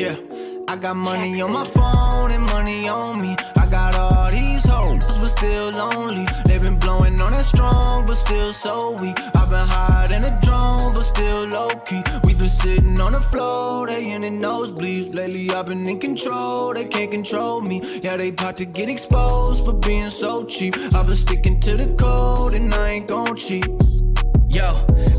Yeah, I got money on my phone and money on me. I got all these hoes, but still lonely. They been blowing on that strong, but still so weak. I've been higher than a drone, but still low-key. We been sitting on the floor, they in the nosebleeds. Lately I've been in control, they can't control me. Yeah, they about to get exposed for being so cheap. I've been sticking to the code and I ain't gon' cheat. Yo,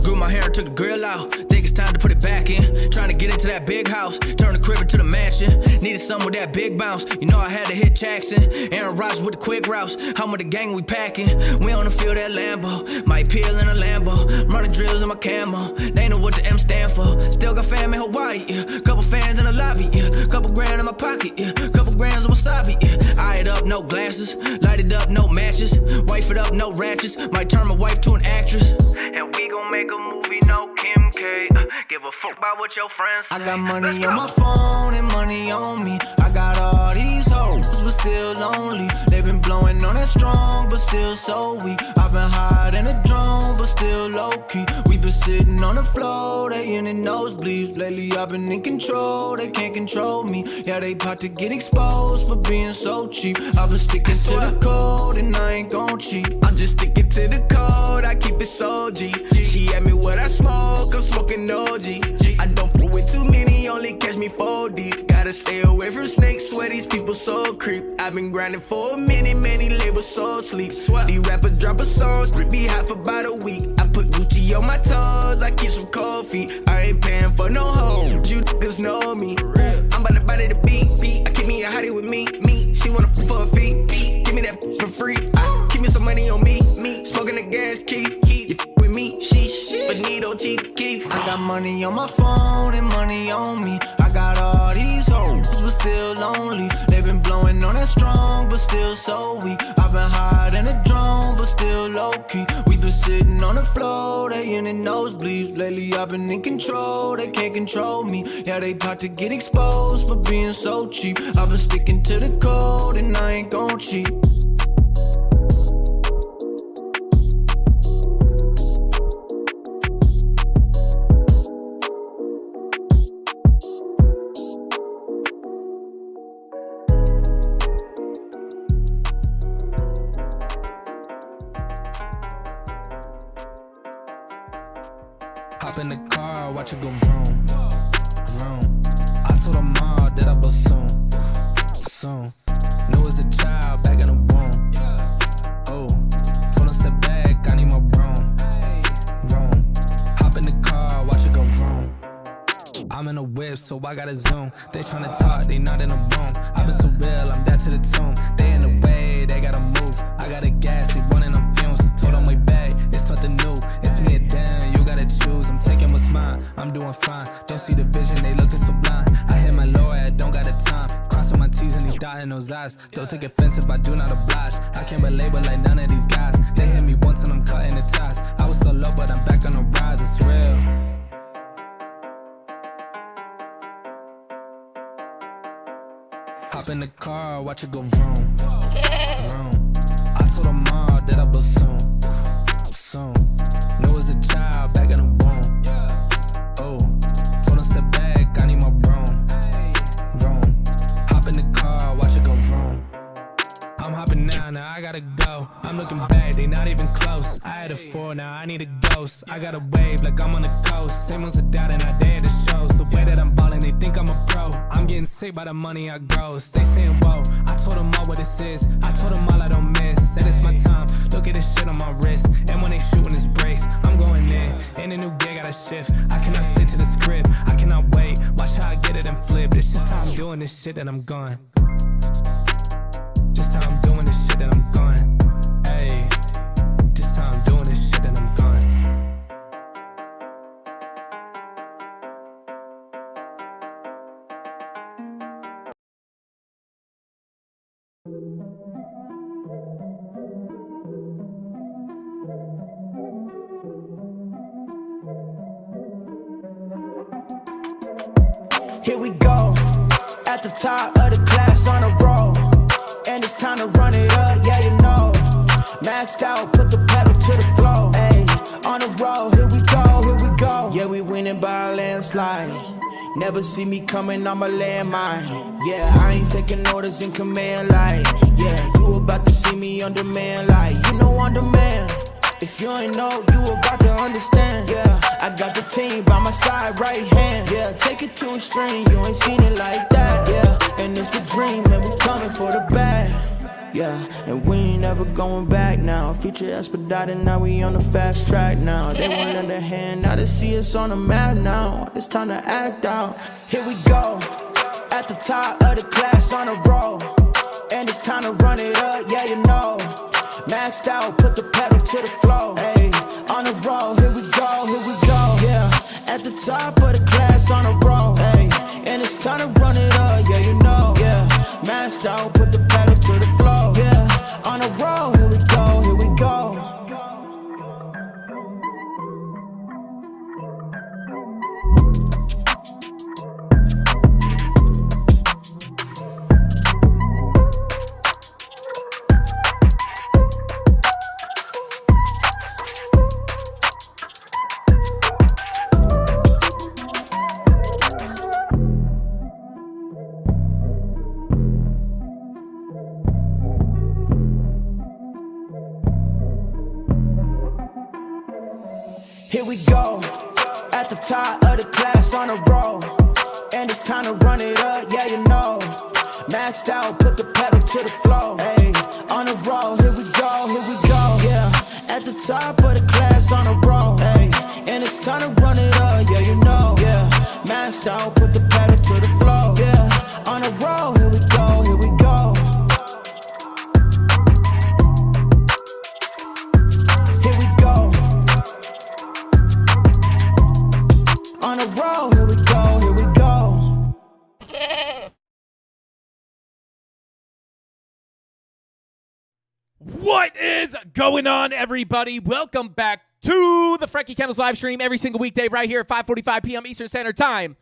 grew my hair and took the grill out. Think it's time to put it back in. Trying to get into that big house, turn the crib into the mansion. Needed something with that big bounce. You know I had to hit Jackson. Aaron Rodgers with the quick routes. I'm with the gang, we packing. We on the field at Lambo. Might peel in a Lambo. Running drills in my camo. They know what the M stand for. Still got fam in Hawaii, yeah. Couple fans in the lobby, yeah. Couple grand in my pocket, yeah. Couple grams of wasabi, yeah. Eye it up, no glasses. Light it up, no matches. Wife it up, no ratchets. Might turn my wife to an actress. And we gon' make a movie, no Kim K. Give a fuck about what your friends say. I got money on my phone and money on me. I got all these hoes, but still lonely. They been blowing on that strong, but still so weak. I've been higher than a drone, but still low-key. We been sitting on the floor, they in the nosebleeds. Lately I've been in control, they can't control me. Yeah, they about to get exposed for being so cheap. I've been sticking to the code and I ain't gon' cheat. I'm just sticking to the code, I keep it so G. She asked me what I smoke, I'm smoking OG. I don't fool with too many, only catch me 4 deep. Gotta stay away from snakes, swear these people so creep. I've been grinding for a minute, many labels so sleep. These rappers drop a song, be hot for about a week. I put Gucci on my toes, I keep some cold feet. I ain't paying for no hoes, you niggas know me. I'm about to body the beat. I keep me a hottie with me. She wanna f for a fee. Give me that for free. Keep me some money on me. Smoking the gas, keep. You f with me, sheesh. Benito, cheap, keep. I got money on my phone and money on me. I got all these hoes, but still lonely. They been blowing on that strong, but still so weak. I've been higher than a drone, but still low-key. We been sitting on the floor, they in the nosebleeds. Lately I've been in control, they can't control me. Yeah, they about to get exposed for being so cheap. I've been sticking to the code and I ain't gon' cheat. Hop in the car, watch it go vroom, vroom. I told her mom that I was soon. Knew as a child, back in the womb. Oh, told her step back, I need my room. Hop in the car, watch it go vroom. I'm in a whip, so I gotta zoom. They tryna talk, they not in the room. I've been so real, I'm dead to the tomb. They in the way, they gotta move. I got a gas, they running on fumes. Told them way back, it's something new. It's me and Dan, you gotta choose. I'm taking what's mine, I'm doing fine. Don't see the vision, they looking so blind. I hit my low, I don't got the time. Crossing my T's and he dotting those eyes. Don't take offense if I do not oblige. I can't relate with like none of these guys. They hit me once and I'm cutting the ties. I was so low, but I'm back on the rise, it's real. Hop in the car, watch it go vroom, vroom. I told her mom that I was soon. Knew as a child, back in the womb. Oh, told her step back, I need my room. Hop in the car, watch it go vroom. I'm hopping now I gotta go. I'm looking back, they not even close. I had a 4, now I need a ghost. I got a wave like I'm on the coast. Same ones are doubting, I dare the show. So way that I'm ballin', they think I'm a pro. I'm getting sick by the money I gross. They saying whoa, I told them all what this is. I told them all I don't miss. Said it's my time, look at this shit on my wrist. And when they shooting this breaks, I'm going in a new gig, gotta shift. I cannot stick to the script, I cannot wait. Watch how I get it and flip. It's just how I'm doing this shit and I'm gone. Just how I'm doing this shit and I'm gone. Ayy, just how I'm doing this shit and I'm gone. Here we go, at the top of the class on a roll. And it's time to run it up, yeah you know. Maxed out, put the pedal to the floor. Ayy, on the road, here we go. Yeah, we winning by a landslide. Never see me coming on my landmine. Yeah, I ain't taking orders in command like, yeah, you about to see me on demand like, you know on demand. If you ain't know, you about to understand. Yeah, I got the team by my side, right hand. Yeah, take it to a string, you ain't seen it like that. Yeah, and it's the dream, and we coming for the bag. Yeah, and we ain't ever going back now. Future expedited, now we on the fast track now. They won't lend a hand, now they see us on the map now. It's time to act out. Here we go, at the top of the class on a roll. And it's time to run it up, yeah you know. Maxed out, put the pedal to the floor. Hey, on the road, here we go, yeah. At the top of the class on a roll. Hey, and it's time to run it up, yeah you know. Yeah, maxed out, put the pedal to the floor. Yeah, on the road, here we go, here we go. Here we go, at the top of the class on a roll. And it's time to run it up, yeah you know. Maxed out, put the pedal to the floor. Hey, on the roll, here we go, yeah. At the top of the class on a roll. Hey, and it's time to run it up, yeah you know. Yeah, maxed out, put the pedal to the floor. Yeah, on the roll, here we go, here we go. Here we go. On a roll, here we go, here we go. What is going on, everybody? Welcome back to the Frankie Candles live stream every single weekday right here at 5:45 p.m. Eastern Standard Time.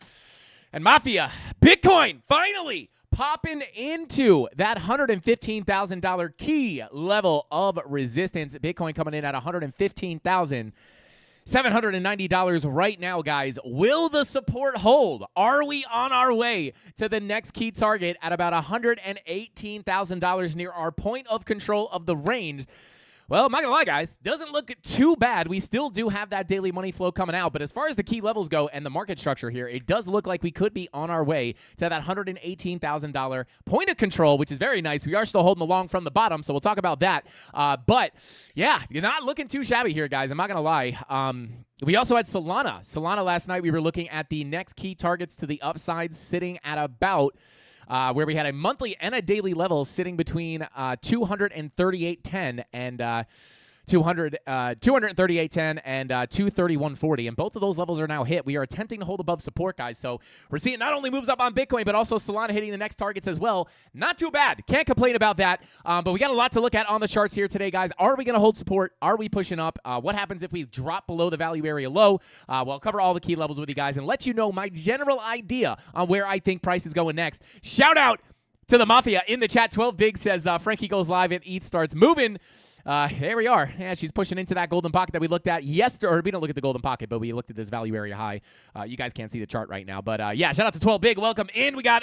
And Mafia, Bitcoin finally popping into that $115,000 key level of resistance. Bitcoin coming in at $115,790 right now, guys. Will the support hold? Are we on our way to the next key target at about $118,000 near our point of control of the range? Well, I'm not going to lie, guys. Doesn't look too bad. We still do have that daily money flow coming out. But as far as the key levels go and the market structure here, it does look like we could be on our way to that $118,000 point of control, which is very nice. We are still holding the long from the bottom, so we'll talk about that. But, yeah, you're not looking too shabby here, guys. I'm not going to lie. We also had Solana. Solana last night, we were looking at the next key targets to the upside, sitting at about where we had a monthly and a daily level sitting between 238.10 and 238.10 and 231.40, and both of those levels are now hit. We are attempting to hold above support, guys. So we're seeing not only moves up on Bitcoin, but also Solana hitting the next targets as well. Not too bad. Can't complain about that. But we got a lot to look at on the charts here today, guys. Are we going to hold support? Are we pushing up? What happens if we drop below the value area low? Well, I'll cover all the key levels with you guys and let you know my general idea on where I think price is going next. Shout out to the Mafia in the chat. 12 Big says Frankie goes live and ETH starts moving. Here we are. Yeah, she's pushing into that golden pocket that we looked at yesterday. Or we don't look at the golden pocket, but we looked at this value area high. You guys can't see the chart right now. But, yeah, shout out to 12 Big. Welcome in. We got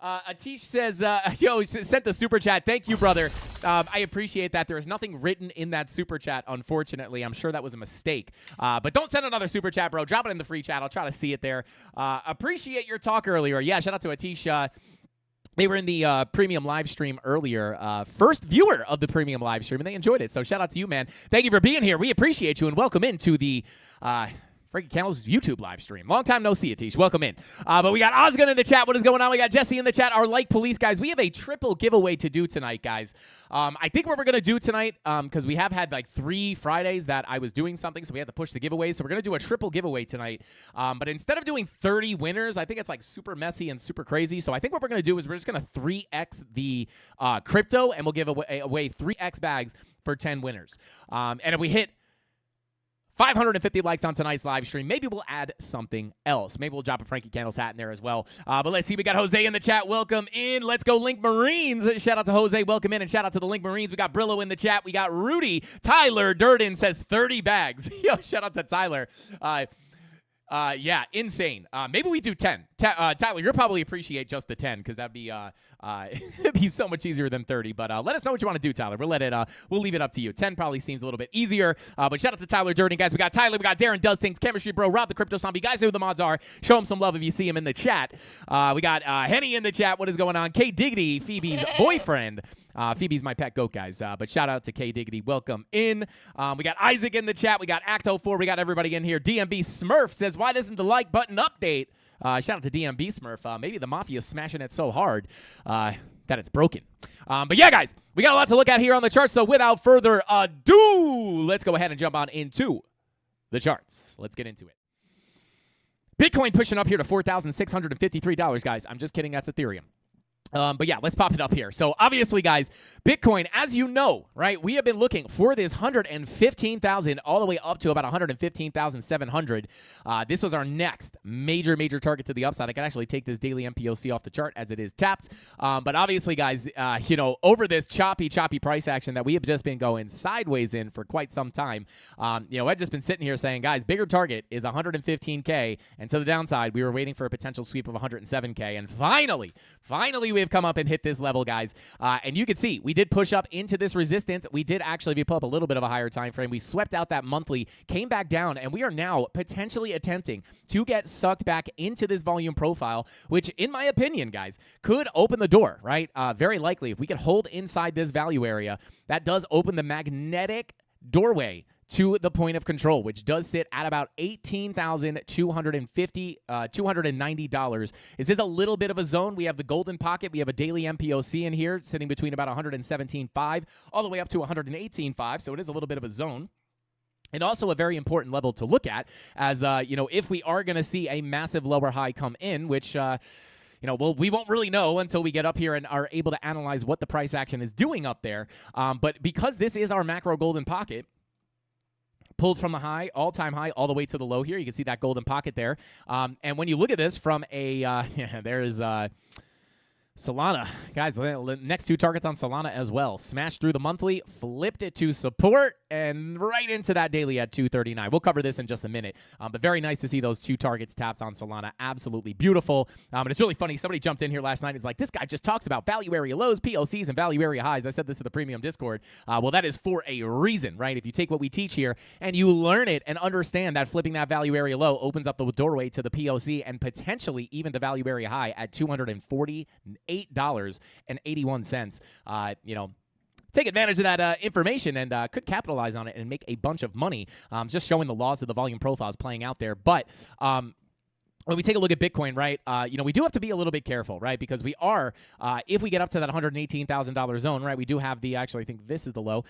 Atish says, yo, sent the super chat. Thank you, brother. I appreciate that. There is nothing written in that super chat, unfortunately. I'm sure that was a mistake. But don't send another super chat, bro. Drop it in the free chat. I'll try to see it there. Appreciate your talk earlier. Yeah, shout out to Atish. They were in the premium live stream earlier. First viewer of the premium live stream, and they enjoyed it. So shout out to you, man. Thank you for being here. We appreciate you, and welcome into the Frankie Candles YouTube live stream. Long time no see, Atish. Welcome in. But we got Osgun in the chat. What is going on? We got Jesse in the chat. Our like police guys. We have a triple giveaway to do tonight, guys. I think what we're going to do tonight, because we have had like 3 Fridays that I was doing something, so we had to push the giveaway. So we're going to do a triple giveaway tonight. But instead of doing 30 winners, I think it's like super messy and super crazy. So I think what we're going to do is we're just going to 3x the crypto, and we'll give away 3x bags for 10 winners. And if we hit 550 likes on tonight's live stream, maybe we'll add something else. Maybe we'll drop a Frankie Candles hat in there as well. But let's see. We got Jose in the chat. Welcome in. Let's go Link Marines. Shout out to Jose. Welcome in. And shout out to the Link Marines. We got Brillo in the chat. We got Rudy. Tyler Durden says 30 bags. Yo, shout out to Tyler. Yeah, insane. Maybe we do 10. Tyler, you'll probably appreciate just the 10 because that'd be it'd be so much easier than 30. But let us know what you want to do, Tyler. We'll leave it up to you. 10 probably seems a little bit easier. But shout out to Tyler Durden, guys. We got Tyler, we got Darren Does Things, Chemistry Bro, Rob the Crypto Zombie. Guys know who the mods are. Show him some love if you see him in the chat. We got Henny in the chat. What is going on? K Diggity, Phoebe's boyfriend. Phoebe's my pet goat, guys. But shout out to K Diggity. Welcome in. We got Isaac in the chat. We got Acto4. We got everybody in here. DMB Smurf says, why doesn't the like button update? Shout out to DMB Smurf. Maybe the Mafia is smashing it so hard that it's broken. But yeah, guys, we got a lot to look at here on the chart. So without further ado, let's go ahead and jump on into the charts. Let's get into it. Bitcoin pushing up here to $4,653, guys. I'm just kidding. That's Ethereum. But yeah, let's pop it up here. So obviously, guys, Bitcoin, as you know, right, we have been looking for this 115,000 all the way up to about 115,700. This was our next major target to the upside. I can actually take this daily MPOC off the chart as it is tapped. But obviously, guys, over this choppy price action that we have just been going sideways in for quite some time, I've just been sitting here saying, guys, bigger target is 115K. And to the downside, we were waiting for a potential sweep of 107K. And finally, we have come up and hit this level, guys. And you can see we did push up into this resistance. We did actually, if you pull up a little bit of a higher time frame, we swept out that monthly, came back down, and we are now potentially attempting to get sucked back into this volume profile, which in my opinion, guys, could open the door, right? Very likely, if we can hold inside this value area, that does open the magnetic doorway to the point of control, which does sit at about $290. This is a little bit of a zone. We have the golden pocket. We have a daily MPOC in here sitting between about 117.5 all the way up to 118.5, so it is a little bit of a zone. And also a very important level to look at as, if we are going to see a massive lower high come in, which... we won't really know until we get up here and are able to analyze what the price action is doing up there. But because this is our macro golden pocket, pulled from the high, all-time high, all the way to the low here. You can see that golden pocket there. And when you look at this from a, there's Solana. Guys, the next two targets on Solana as well. Smashed through the monthly, flipped it to support, and right into that daily at 239. We'll cover this in just a minute. But very nice to see those two targets tapped on Solana. Absolutely beautiful. And it's really funny. Somebody jumped in here last night and is like, this guy just talks about value area lows, POCs, and value area highs. I said this to the premium Discord. Well, that is for a reason, right? If you take what we teach here and you learn it and understand that flipping that value area low opens up the doorway to the POC and potentially even the value area high at $248.81. Take advantage of that information and could capitalize on it and make a bunch of money. Just showing the laws of the volume profiles playing out there. But when we take a look at Bitcoin, right, we do have to be a little bit careful, right, because we are, if we get up to that $118,000 zone, right, we do have the, actually, I think this is the low.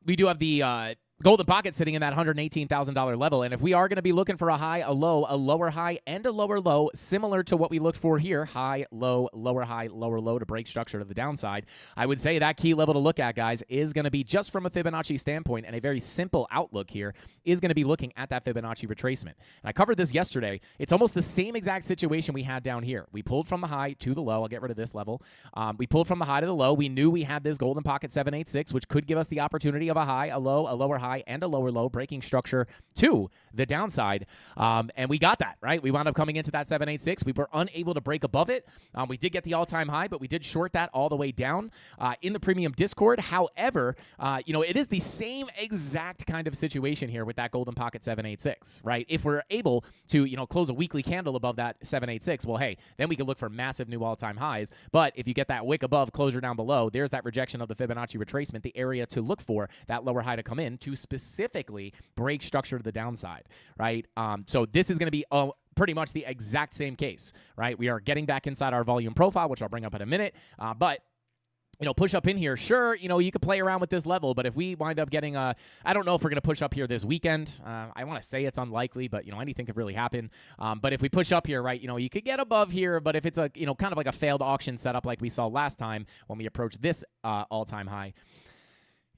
We do have the golden pocket sitting in that $118,000 level. And if we are going to be looking for a high, a low, a lower high, and a lower low, similar to what we looked for here, high, low, lower high, lower low to break structure to the downside, I would say that key level to look at, guys, is going to be just from a Fibonacci standpoint, and a very simple outlook here is going to be looking at that Fibonacci retracement. And I covered this yesterday. It's almost the same exact situation we had down here. We pulled from the high to the low. I'll get rid of this level. We pulled from the high to the low. We knew we had this golden pocket 786, which could give us the opportunity of a high, a low, a lower high, and a lower low, breaking structure to the downside. And we got that, right? We wound up coming into that 786. We were unable to break above it. We did get the all-time high, but we did short that all the way down in the premium Discord. However, it is the same exact kind of situation here with that golden pocket 786, right? If we're able to, close a weekly candle above that 786, well, hey, then we can look for massive new all-time highs. But if you get that wick above, closure down below, there's that rejection of the Fibonacci retracement, the area to look for that lower high to come in to specifically break structure to the downside, right? So this is going to be pretty much the exact same case, right? We are getting back inside our volume profile, which I'll bring up in a minute, but push up in here, sure, you could play around with this level, but if we wind up getting I don't know if we're going to push up here this weekend. I want to say it's unlikely, but, anything could really happen. But if we push up here, right, you could get above here, but if it's a, kind of like a failed auction setup like we saw last time when we approached this all-time high,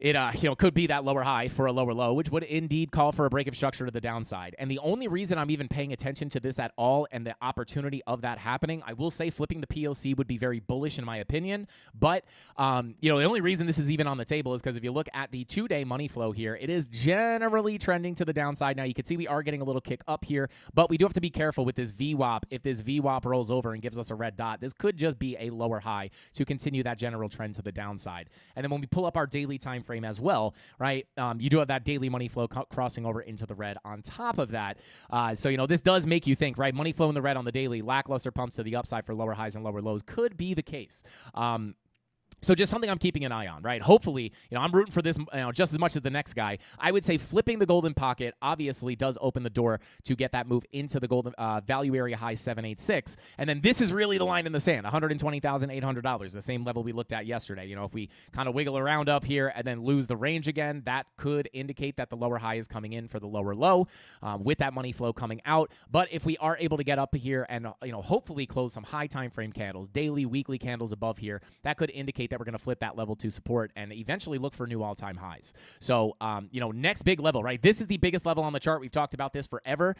it could be that lower high for a lower low, which would indeed call for a break of structure to the downside. And the only reason I'm even paying attention to this at all and the opportunity of that happening, I will say flipping the POC would be very bullish in my opinion. But, the only reason this is even on the table is because if you look at the 2-day money flow here, it is generally trending to the downside. Now, you can see we are getting a little kick up here, but we do have to be careful with this VWAP. If this VWAP rolls over and gives us a red dot, this could just be a lower high to continue that general trend to the downside. And then when we pull up our daily time frame as well, right? You do have that daily money flow crossing over into the red on top of that. So, this does make you think, right? Money flow in the red on the daily, lackluster pumps to the upside for lower highs and lower lows could be the case. So just something I'm keeping an eye on, right? Hopefully, I'm rooting for this just as much as the next guy. I would say flipping the golden pocket obviously does open the door to get that move into the golden value area high 786. And then this is really the line in the sand, $120,800, the same level we looked at yesterday. If we kind of wiggle around up here and then lose the range again, that could indicate that the lower high is coming in for the lower low with that money flow coming out. But if we are able to get up here and, hopefully close some high time frame candles, daily, weekly candles above here, that could indicate that we're going to flip that level to support and eventually look for new all-time highs. So, next big level, right? This is the biggest level on the chart. We've talked about this forever.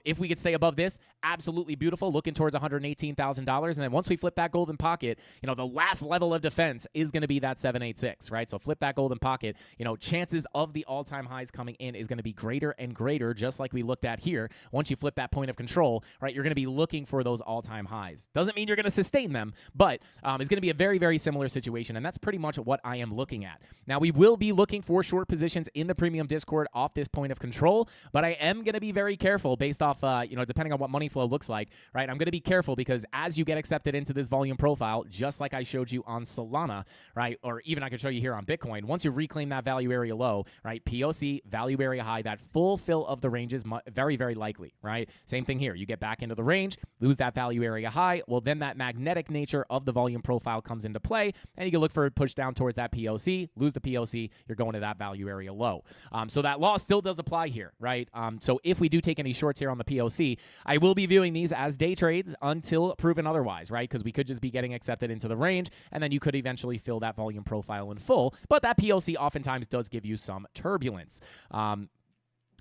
If we could stay above this, absolutely beautiful, looking towards $118,000. And then once we flip that golden pocket, the last level of defense is going to be that 786, right? So flip that golden pocket, chances of the all-time highs coming in is going to be greater and greater, just like we looked at here. Once you flip that point of control, right, you're going to be looking for those all-time highs. Doesn't mean you're going to sustain them, but it's going to be a very, very similar situation, and that's pretty much what I am looking at. Now, we will be looking for short positions in the premium Discord off this point of control, but I am going to be very careful based off, depending on what money flow looks like, right? I'm going to be careful because as you get accepted into this volume profile, just like I showed you on Solana, right, or even I could show you here on Bitcoin, once you reclaim that value area low, right, POC, value area high, that full fill of the range is very, very likely, right? Same thing here. You get back into the range, lose that value area high, well, then that magnetic nature of the volume profile comes into play, and you can look for a push down towards that POC, lose the POC, you're going to that value area low. So that law still does apply here, right? So if we do take any shorts here on the POC, I will be viewing these as day trades until proven otherwise, right? Because we could just be getting accepted into the range, and then you could eventually fill that volume profile in full. But that POC oftentimes does give you some turbulence.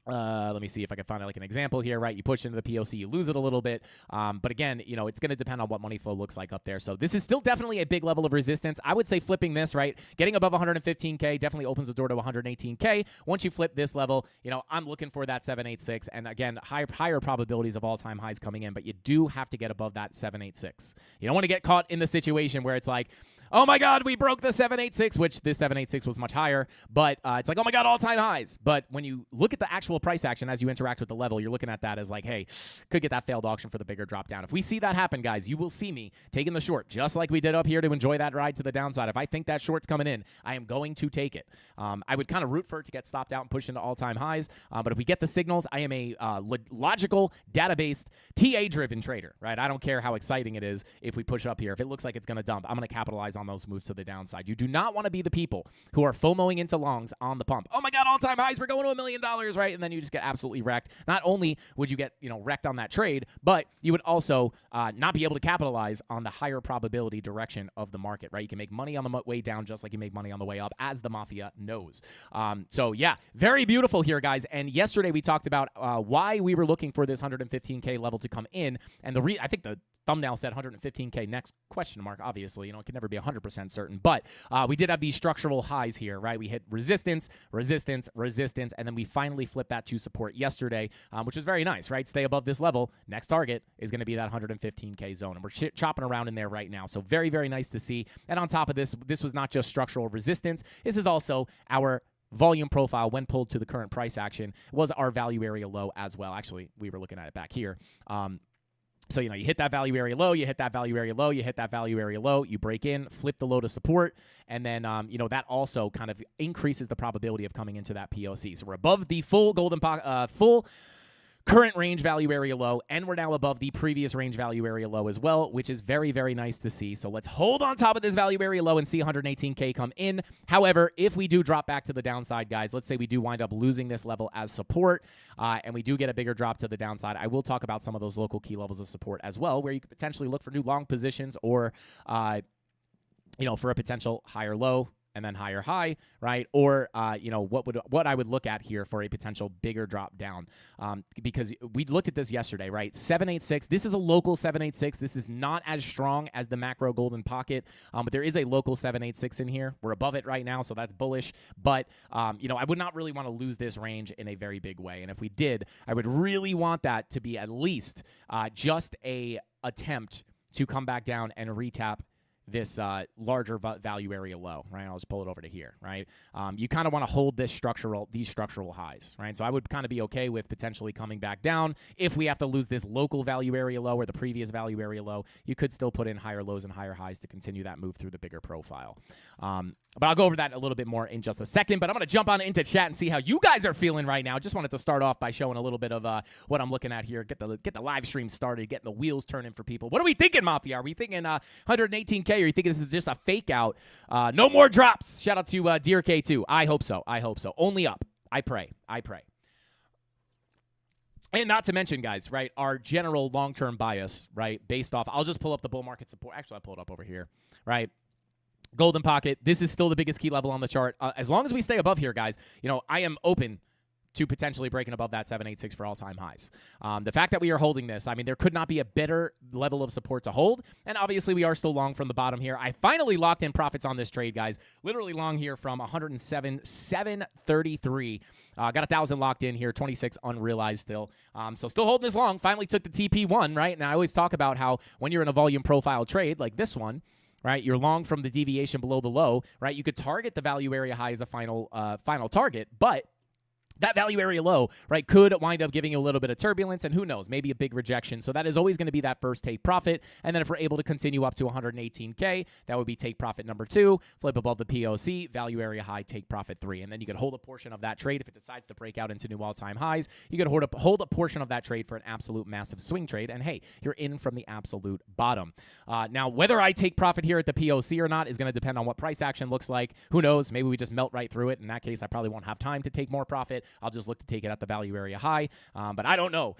Let me see if I can find like an example here, right? You push into the POC, you lose it a little bit. But again, it's going to depend on what money flow looks like up there. So this is still definitely a big level of resistance. I would say flipping this, right? Getting above 115K definitely opens the door to 118K. Once you flip this level, I'm looking for that 786. And again, higher probabilities of all-time highs coming in, but you do have to get above that 786. You don't want to get caught in the situation where it's like, oh my God, we broke the 786, which this 786 was much higher, but it's like, oh my God, all-time highs. But when you look at the actual price action as you interact with the level, you're looking at that as like, hey, could get that failed auction for the bigger drop down. If we see that happen, guys, you will see me taking the short, just like we did up here to enjoy that ride to the downside. If I think that short's coming in, I am going to take it. I would kind of root for it to get stopped out and push into all-time highs, but if we get the signals, I am a logical, data-based, TA-driven trader, right? I don't care how exciting it is if we push up here. If it looks like it's going to dump, I'm going to capitalize on those moves to the downside. You do not want to be the people who are FOMOing into longs on the pump. Oh my God, all-time highs, we're going to $1 million, right? And then you just get absolutely wrecked. Not only would you get, wrecked on that trade, but you would also not be able to capitalize on the higher probability direction of the market, right? You can make money on the way down just like you make money on the way up, as the Mafia knows. So yeah, very beautiful here, guys. And yesterday we talked about why we were looking for this 115K level to come in. And I think the thumbnail said 115K next question mark. Obviously, it can never be 100% certain, but we did have these structural highs here, right? We hit resistance, resistance, resistance, and then we finally flipped that to support yesterday, which was very nice, right? Stay above this level. Next target is going to be that 115K zone, and we're chopping around in there right now. So very, very nice to see. And on top of this, this was not just structural resistance. This is also our volume profile when pulled to the current price action was our value area low as well. Actually, we were looking at it back here. So, you hit that value area low, you hit that value area low, you hit that value area low, you break in, flip the low to support, and then, that also kind of increases the probability of coming into that POC. So we're above the full full current range value area low, and we're now above the previous range value area low as well, which is very, very nice to see. So let's hold on top of this value area low and see 118K come in. However, if we do drop back to the downside, guys, let's say we do wind up losing this level as support, and we do get a bigger drop to the downside, I will talk about some of those local key levels of support as well, where you could potentially look for new long positions or, for a potential higher low and then higher high, right? Or what I would look at here for a potential bigger drop down, because we looked at this yesterday, right? 786. This is a local 786. This is not as strong as the macro golden pocket, but there is a local 786 in here. We're above it right now, so that's bullish. But I would not really want to lose this range in a very big way. And if we did, I would really want that to be at least just a attempt to come back down and retap this larger value area low, right? I'll just pull it over to here, right? You kind of want to hold these structural highs, right? So I would kind of be okay with potentially coming back down. If we have to lose this local value area low or the previous value area low, you could still put in higher lows and higher highs to continue that move through the bigger profile. But I'll go over that a little bit more in just a second. But I'm going to jump on into chat and see how you guys are feeling right now. Just wanted to start off by showing a little bit of what I'm looking at here. Get the live stream started, getting the wheels turning for people. What are we thinking, Mafia? Are we thinking 118K, or are you thinking this is just a fake out? No more drops. Shout out to Dear K2. I hope so. Only up. I pray. And not to mention, guys, right, our general long-term bias, right, based off, I'll just pull up the bull market support. Actually, I'll pull it up over here, right? Golden pocket. This is still the biggest key level on the chart. As long as we stay above here, guys, I am open to potentially breaking above that 786 for all-time highs. The fact that we are holding this, I mean, there could not be a better level of support to hold. And obviously, we are still long from the bottom here. I finally locked in profits on this trade, guys. Literally long here from 107,733. Got 1,000 locked in here, 26 unrealized still. So still holding this long. Finally took the TP1, right? And I always talk about how when you're in a volume profile trade like this one, right, you're long from the deviation below the low, right? You could target the value area high as a final target, but that value area low, right, could wind up giving you a little bit of turbulence, and who knows, maybe a big rejection. So that is always going to be that first take profit. And then if we're able to continue up to 118K, that would be take profit number 2, flip above the POC, value area high, take profit 3. And then you could hold a portion of that trade. If it decides to break out into new all-time highs, you could hold a portion of that trade for an absolute massive swing trade. And hey, you're in from the absolute bottom. Now, whether I take profit here at the POC or not is going to depend on what price action looks like. Who knows? Maybe we just melt right through it. In that case, I probably won't have time to take more profit. I'll just look to take it at the value area high. But I don't know,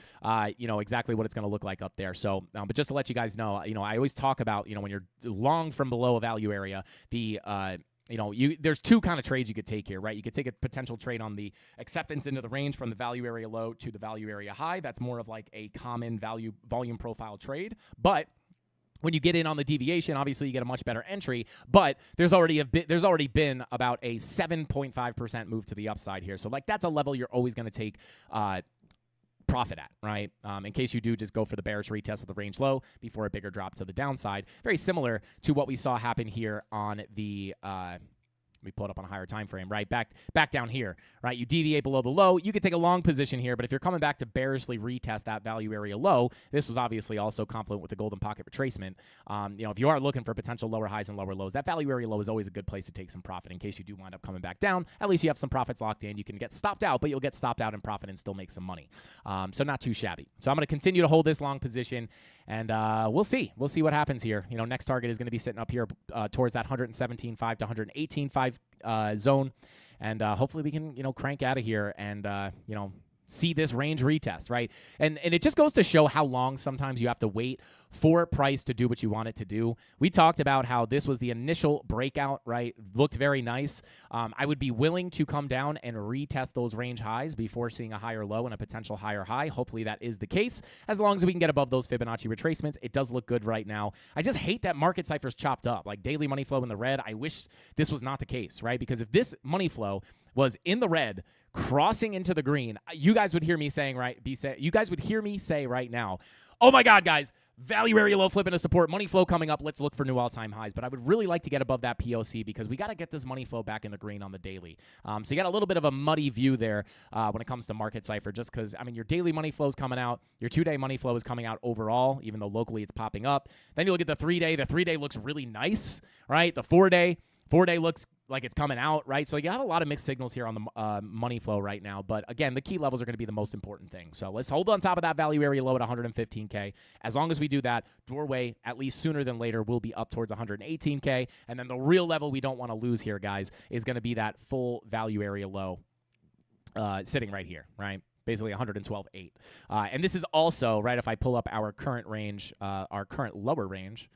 exactly what it's going to look like up there. So, but just to let you guys know, I always talk about, when you're long from below a value area, there's two kind of trades you could take here, right? You could take a potential trade on the acceptance into the range from the value area low to the value area high. That's more of like a common volume profile trade. But when you get in on the deviation, obviously you get a much better entry, but there's already been about a 7.5% move to the upside here. So like that's a level you're always going to take profit at, right? In case you do just go for the bearish retest of the range low before a bigger drop to the downside. Very similar to what we saw happen here on the we pull it up on a higher time frame, right? Back down here, right? You deviate below the low. You could take a long position here, but if you're coming back to bearishly retest that value area low, this was obviously also confluent with the golden pocket retracement. If you are looking for potential lower highs and lower lows, that value area low is always a good place to take some profit in case you do wind up coming back down. At least you have some profits locked in. You can get stopped out, but you'll get stopped out in profit and still make some money. So not too shabby. So I'm going to continue to hold this long position, and we'll see. We'll see what happens here. Next target is going to be sitting up here towards that 117.5 to 118.5 zone, and hopefully we can crank out of here and see this range retest, right? And it just goes to show how long sometimes you have to wait for price to do what you want it to do. We talked about how this was the initial breakout, right? Looked very nice. I would be willing to come down and retest those range highs before seeing a higher low and a potential higher high. Hopefully that is the case. As long as we can get above those Fibonacci retracements, it does look good right now. I just hate that market cipher's chopped up, like daily money flow in the red. I wish this was not the case, right? Because if this money flow was in the red, crossing into the green, you guys would hear me saying you guys would hear me say right now, oh my God, guys, value area low flipping to support, money flow coming up, let's look for new all-time highs. But I would really like to get above that POC because we got to get this money flow back in the green on the daily. So you got a little bit of a muddy view there when it comes to market cipher, just because, your daily money flow is coming out, your 2-day money flow is coming out overall, even though locally it's popping up. Then you look at the 3-day. The 3-day looks really nice, right? The 4-day looks like it's coming out, right? So you have a lot of mixed signals here on the money flow right now. But again, the key levels are going to be the most important thing. So let's hold on top of that value area low at 115K. As long as we do that, doorway, at least sooner than later, will be up towards 118K. And then the real level we don't want to lose here, guys, is going to be that full value area low sitting right here, right? Basically 112.8. And this is also, right, if I pull up our current range, our current lower range,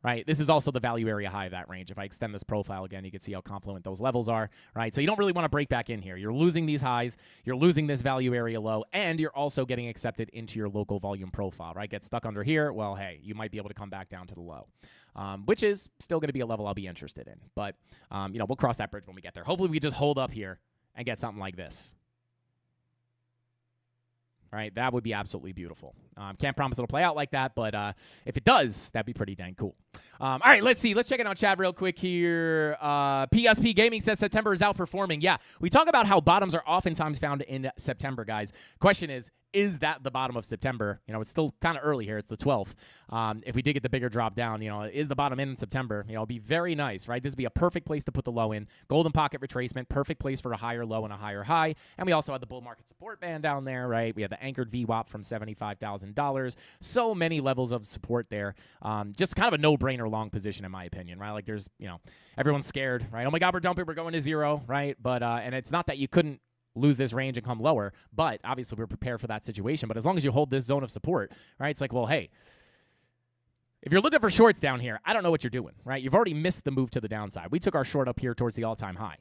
right? This is also the value area high of that range. If I extend this profile again, you can see how confluent those levels are, right? So you don't really want to break back in here. You're losing these highs, you're losing this value area low, and you're also getting accepted into your local volume profile, right? Get stuck under here, well, hey, you might be able to come back down to the low, which is still going to be a level I'll be interested in. But, we'll cross that bridge when we get there. Hopefully we just hold up here and get something like this. Right, that would be absolutely beautiful. Can't promise it'll play out like that, but if it does, that'd be pretty dang cool. All right, let's see. Let's check it out, chat, real quick here. PSP Gaming says September is outperforming. Yeah, we talk about how bottoms are oftentimes found in September, guys. Question is that the bottom of September? It's still kind of early here. It's the 12th. If we did get the bigger drop down, is the bottom in September? It'd be very nice, right? This would be a perfect place to put the low in. Golden pocket retracement, perfect place for a higher low and a higher high. And we also had the bull market support band down there, right? We had the anchored VWAP from $75,000. So many levels of support there. Just kind of a no-brainer long position, in my opinion, right? Like there's, everyone's scared, right? Oh my God, we're dumping, we're going to zero, right? But, and it's not that you couldn't lose this range and come lower, but obviously we're prepared for that situation. But as long as you hold this zone of support, right, it's like, well, hey, if you're looking for shorts down here, I don't know what you're doing, right? You've already missed the move to the downside. We took our short up here towards the all-time high.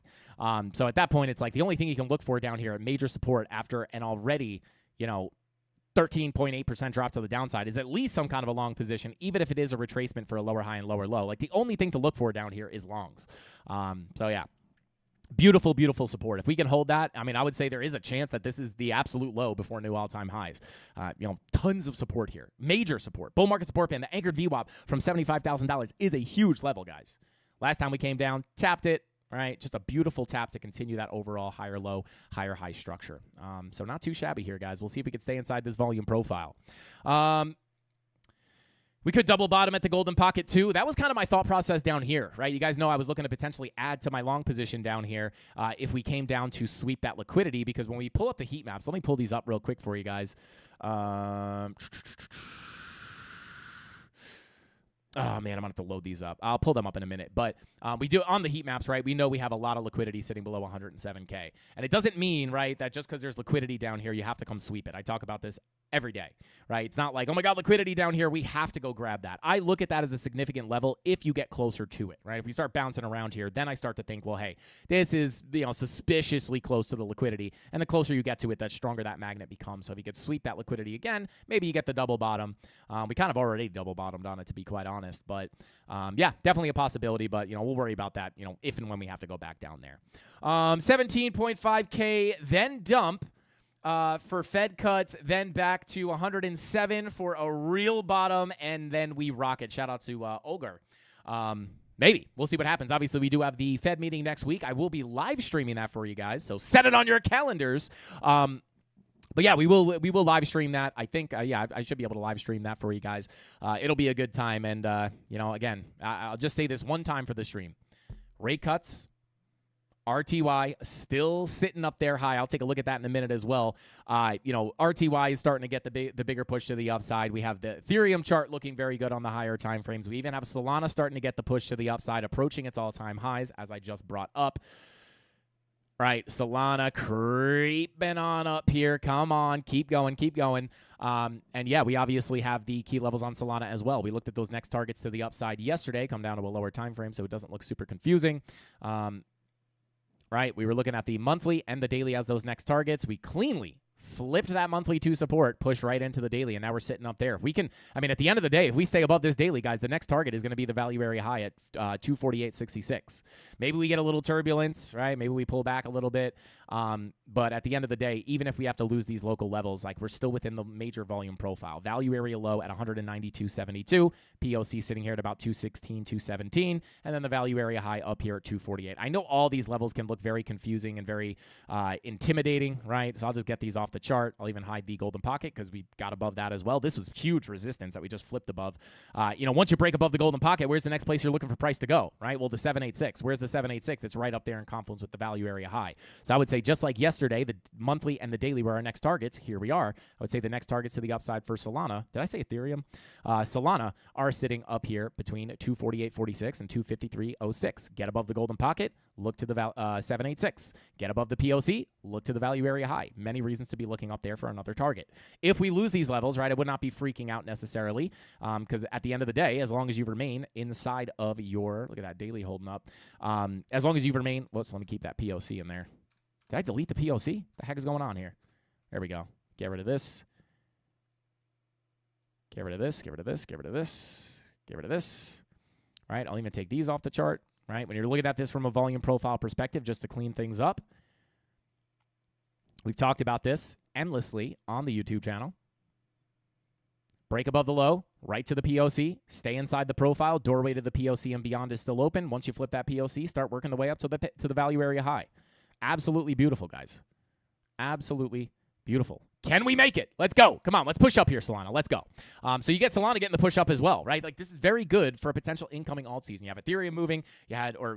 So at that point, it's like the only thing you can look for down here at major support after an already, 13.8% drop to the downside is at least some kind of a long position, even if it is a retracement for a lower high and lower low. Like the only thing to look for down here is longs. So yeah. Beautiful, beautiful support. If we can hold that, I would say there is a chance that this is the absolute low before new all-time highs. Tons of support here. Major support. Bull market support band. The anchored VWAP from $75,000 is a huge level, guys. Last time we came down, tapped it, right? Just a beautiful tap to continue that overall higher low, higher high structure. So not too shabby here, guys. We'll see if we can stay inside this volume profile. We could double bottom at the golden pocket too. That was kind of my thought process down here, right? You guys know I was looking to potentially add to my long position down here if we came down to sweep that liquidity, because when we pull up the heat maps, let me pull these up real quick for you guys. Oh, man, I'm going to have to load these up. I'll pull them up in a minute. But we do on the heat maps, right, we know we have a lot of liquidity sitting below 107K. And it doesn't mean, right, that just because there's liquidity down here, you have to come sweep it. I talk about this every day, right? It's not like, oh, my God, liquidity down here, we have to go grab that. I look at that as a significant level if you get closer to it, right? If we start bouncing around here, then I start to think, well, hey, this is, suspiciously close to the liquidity. And the closer you get to it, the stronger that magnet becomes. So if you could sweep that liquidity again, maybe you get the double bottom. We kind of already double bottomed on it, to be quite honest. But, yeah, definitely a possibility. But, we'll worry about that, if and when we have to go back down there. 17.5K, then dump. For Fed cuts, then back to 107 for a real bottom, and then we rocket. Shout out to Olgar. Maybe. We'll see what happens. Obviously, we do have the Fed meeting next week. I will be live streaming that for you guys, so set it on your calendars. But yeah, we will live stream that. I think, I should be able to live stream that for you guys. It'll be a good time, and, again, I'll just say this one time for the stream. Rate cuts. RTY still sitting up there high. I'll take a look at that in a minute as well. RTY is starting to get the bigger push to the upside. We have the Ethereum chart looking very good on the higher time frames. We even have Solana starting to get the push to the upside, approaching its all-time highs, as I just brought up. Right, Solana creeping on up here. Come on, keep going, keep going. And yeah, we obviously have the key levels on Solana as well. We looked at those next targets to the upside yesterday, come down to a lower time frame, so it doesn't look super confusing. Right, we were looking at the monthly and the daily as those next targets. We cleanly flipped that monthly to support, pushed right into the daily, and now we're sitting up there. If we can, at the end of the day, if we stay above this daily, guys, the next target is going to be the value area high at 248.66. Maybe we get a little turbulence, right? Maybe we pull back a little bit. But at the end of the day, even if we have to lose these local levels, like we're still within the major volume profile. Value area low at 192.72. POC sitting here at about 216, 217. And then the value area high up here at 248. I know all these levels can look very confusing and very intimidating, right? So I'll just get these off the chart. I'll even hide the golden pocket because we got above that as well. This was huge resistance that we just flipped above. Once you break above the golden pocket, where's the next place you're looking for price to go, right? Well, the 786. Where's the 786? It's right up there in confluence with the value area high. So I would say just like yesterday, the monthly and the daily were our next targets. Here we are. I would say the next targets to the upside for Solana. Did I say Ethereum? Solana are sitting up here between 248.46 and 253.06. Get above the golden pocket. look to the 786. Get above the POC, look to the value area high. Many reasons to be looking up there for another target. If we lose these levels, right, I would not be freaking out necessarily, because at the end of the day, as long as you remain inside of your, look at that daily holding up, as long as you remain, whoops, let me keep that POC in there. Did I delete the POC? The heck is going on here? There we go. Get rid of this. Get rid of this, get rid of this, get rid of this, get rid of this. All right, I'll even take these off the chart, right? When you're looking at this from a volume profile perspective, just to clean things up. We've talked about this endlessly on the YouTube channel. Break above the low, right to the POC, stay inside the profile, doorway to the POC and beyond is still open. Once you flip that POC, start working the way up to the value area high. Absolutely beautiful, guys. Absolutely beautiful. Can we make it? Let's go. Come on, let's push up here, Solana. Let's go. So you get Solana getting the push up as well, right? Like, this is very good for a potential incoming alt season. You have Ethereum moving.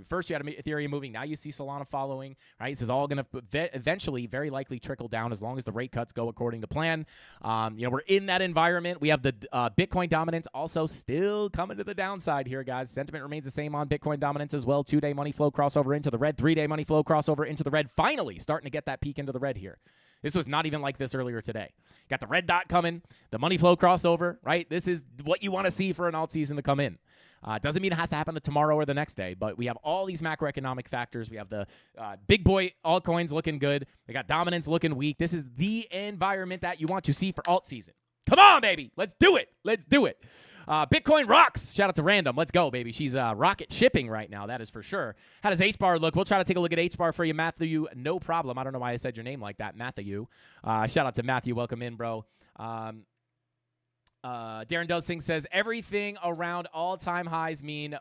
First you had Ethereum moving. Now you see Solana following, right? This is all going to eventually, very likely, trickle down as long as the rate cuts go according to plan. We're in that environment. We have the Bitcoin dominance also still coming to the downside here, guys. Sentiment remains the same on Bitcoin dominance as well. 2-day money flow crossover into the red. 3-day money flow crossover into the red. Finally starting to get that peak into the red here. This was not even like this earlier today. Got the red dot coming, the money flow crossover, right? This is what you want to see for an alt season to come in. Doesn't mean it has to happen tomorrow or the next day, but we have all these macroeconomic factors. We have the big boy altcoins looking good. We got dominance looking weak. This is the environment that you want to see for alt season. Come on, baby. Let's do it. Let's do it. Bitcoin rocks. Shout out to Random. Let's go, baby. She's rocket shipping right now. That is for sure. How does H-bar look? We'll try to take a look at H-bar for you, Matthew. No problem. I don't know why I said your name like that, Matthew. Shout out to Matthew. Welcome in, bro. Darren Dosing says, everything around all-time highs mean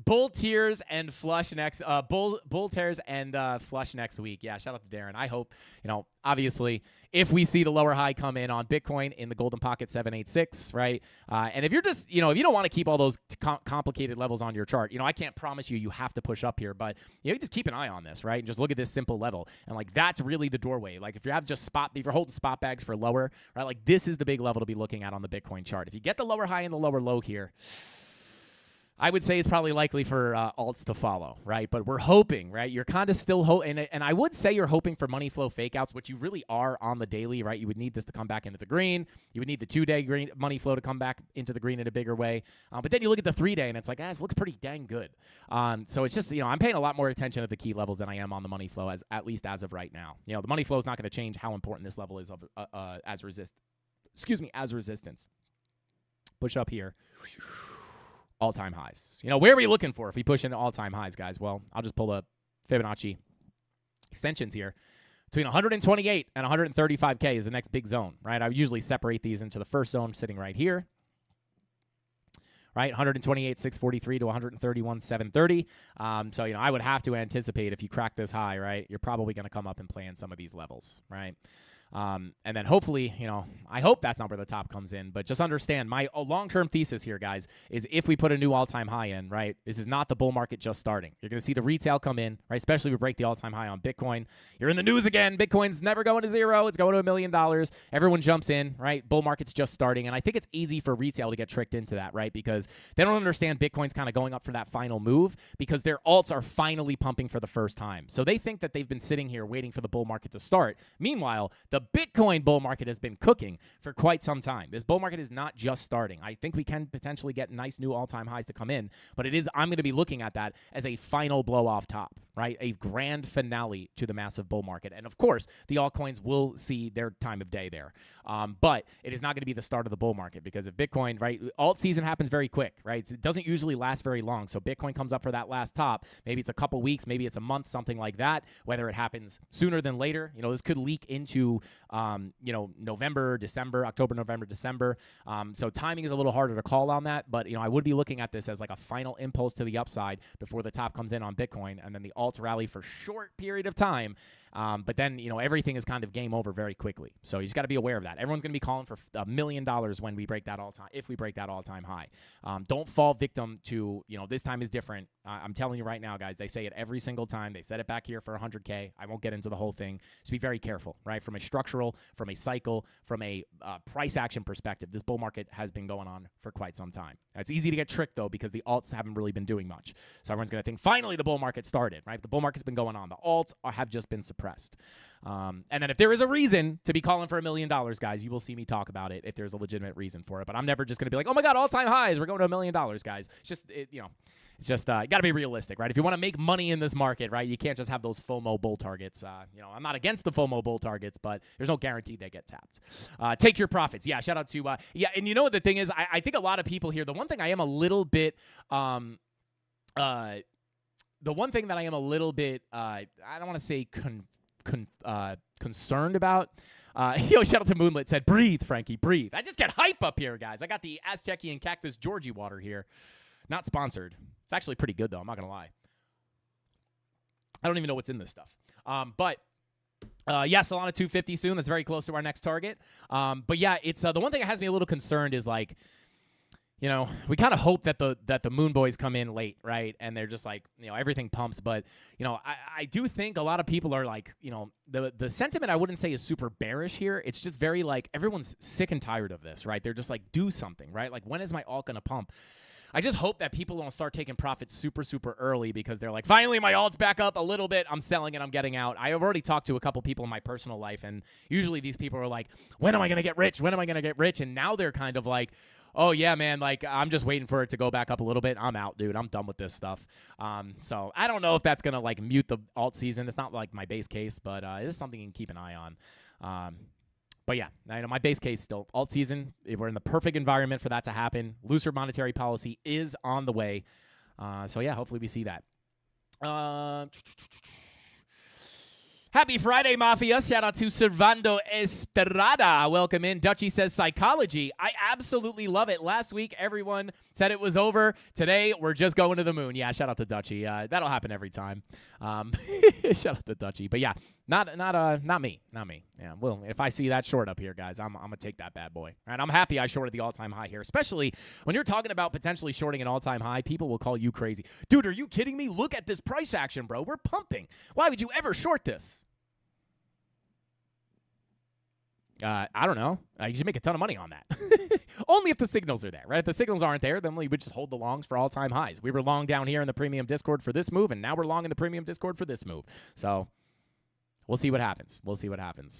bull tears and flush next bull tears and flush next week. Yeah, shout out to Darren. I hope, obviously, if we see the lower high come in on Bitcoin in the golden pocket 786, right? And if you're just, if you don't want to keep all those complicated levels on your chart, I can't promise you have to push up here, but you just keep an eye on this, right? And just look at this simple level. And like, that's really the doorway. Like, if you have just if you're holding spot bags for lower, right? Like, this is the big level to be looking at on the Bitcoin chart. If you get the lower high and the lower low here, I would say it's probably likely for alts to follow, right? But we're hoping, right? You're kind of still and I would say you're hoping for money flow fakeouts, which you really are on the daily, right? You would need this to come back into the green. You would need the 2-day green money flow to come back into the green in a bigger way. But then you look at the 3-day, and it's like, this looks pretty dang good. So it's just, I'm paying a lot more attention to the key levels than I am on the money flow, at least as of right now. The money flow is not going to change how important this level is as resistance. Push up here. All-time highs. Where are we looking for if we push into all-time highs, guys? Well, I'll just pull up Fibonacci extensions here. Between 128 and 135K is the next big zone, right? I would usually separate these into the first zone sitting right here, right? 128, 643 to 131, 730. So, I would have to anticipate if you crack this high, right, you're probably going to come up and play in some of these levels, right? And then hopefully, I hope that's not where the top comes in, but just understand my long-term thesis here, guys, is if we put a new all-time high in, right, this is not the bull market just starting. You're going to see the retail come in, right, especially if we break the all-time high on Bitcoin. You're in the news again. Bitcoin's never going to zero. It's going to $1 million. Everyone jumps in, right? Bull market's just starting. And I think it's easy for retail to get tricked into that, right, because they don't understand Bitcoin's kind of going up for that final move because their alts are finally pumping for the first time. So they think that they've been sitting here waiting for the bull market to start. Meanwhile, the Bitcoin bull market has been cooking for quite some time. This bull market is not just starting. I think we can potentially get nice new all-time highs to come in, but I'm going to be looking at that as a final blow off top, right? A grand finale to the massive bull market. And of course, the altcoins will see their time of day there. But it is not going to be the start of the bull market because if Bitcoin, right, alt season happens very quick, right? It doesn't usually last very long. So Bitcoin comes up for that last top. Maybe it's a couple weeks, maybe it's a month, something like that. Whether it happens sooner than later, this could leak into November, December, October, November, December. So timing is a little harder to call on that, but I would be looking at this as like a final impulse to the upside before the top comes in on Bitcoin, and then the alt rally for short period of time. But then, everything is kind of game over very quickly. So you just got to be aware of that. Everyone's going to be calling for $1 million when we break that if we break that all-time high. Don't fall victim to, this time is different. I'm telling you right now, guys, they say it every single time. They said it back here for 100K. I won't get into the whole thing. Just be very careful, right? From a structural, from a cycle, from a price action perspective, this bull market has been going on for quite some time. It's easy to get tricked, though, because the alts haven't really been doing much. So everyone's going to think, finally, the bull market started, right? right? The bull market's been going on. The alts have just been suppressed. And then if there is a reason to be calling for $1 million, guys, you will see me talk about it if there's a legitimate reason for it. But I'm never just going to be like, oh, my God, all-time highs. We're going to $1 million, guys. It's just, you got to be realistic, right? If you want to make money in this market, right, you can't just have those FOMO bull targets. I'm not against the FOMO bull targets, but there's no guarantee they get tapped. Take your profits. Yeah, shout out to, and you know what the thing is? I think a lot of people here, the one thing I am a little bit, I don't want to say concerned about. Shout out to Moonlit, said, breathe, Frankie, breathe. I just get hype up here, guys. I got the Aztecian Cactus Georgie water here. Not sponsored. It's actually pretty good, though. I'm not going to lie. I don't even know what's in this stuff. But Solana 250 soon. That's very close to our next target. But yeah, it's the one thing that has me a little concerned is like, we kind of hope that the Moon Boys come in late, right? And they're just like, everything pumps. But, I do think a lot of people are like, the sentiment I wouldn't say is super bearish here. It's just very like everyone's sick and tired of this, right? They're just like, do something, right? Like, when is my alt going to pump? I just hope that people don't start taking profits super, super early because they're like, finally, my alt's back up a little bit. I'm selling it. I'm getting out. I have already talked to a couple people in my personal life, and usually these people are like, when am I going to get rich? When am I going to get rich? And now they're kind of like, oh, yeah, man, like, I'm just waiting for it to go back up a little bit. I'm out, dude. I'm done with this stuff. So I don't know if that's going to, like, mute the alt season. It's not, like, my base case, but it is something you can keep an eye on. But yeah, I know my base case still alt season. We're in the perfect environment for that to happen. Looser monetary policy is on the way. So yeah, hopefully we see that. Happy Friday, Mafia. Shout out to Servando Estrada. Welcome in. Dutchie says psychology. I absolutely love it. Last week, everyone said it was over. Today, we're just going to the moon. Yeah, shout out to Dutchie. That'll happen every time. Shout out to Dutchie. But yeah, not me. Not me. Yeah, well, if I see that short up here, guys, I'm going to take that bad boy. All right, I'm happy I shorted the all-time high here, especially when you're talking about potentially shorting an all-time high. People will call you crazy. Dude, are you kidding me? Look at this price action, bro. We're pumping. Why would you ever short this? I don't know. You should make a ton of money on that. Only if the signals are there, right? If the signals aren't there, then we would just hold the longs for all-time highs. We were long down here in the premium Discord for this move, and now we're long in the premium Discord for this move. So we'll see what happens.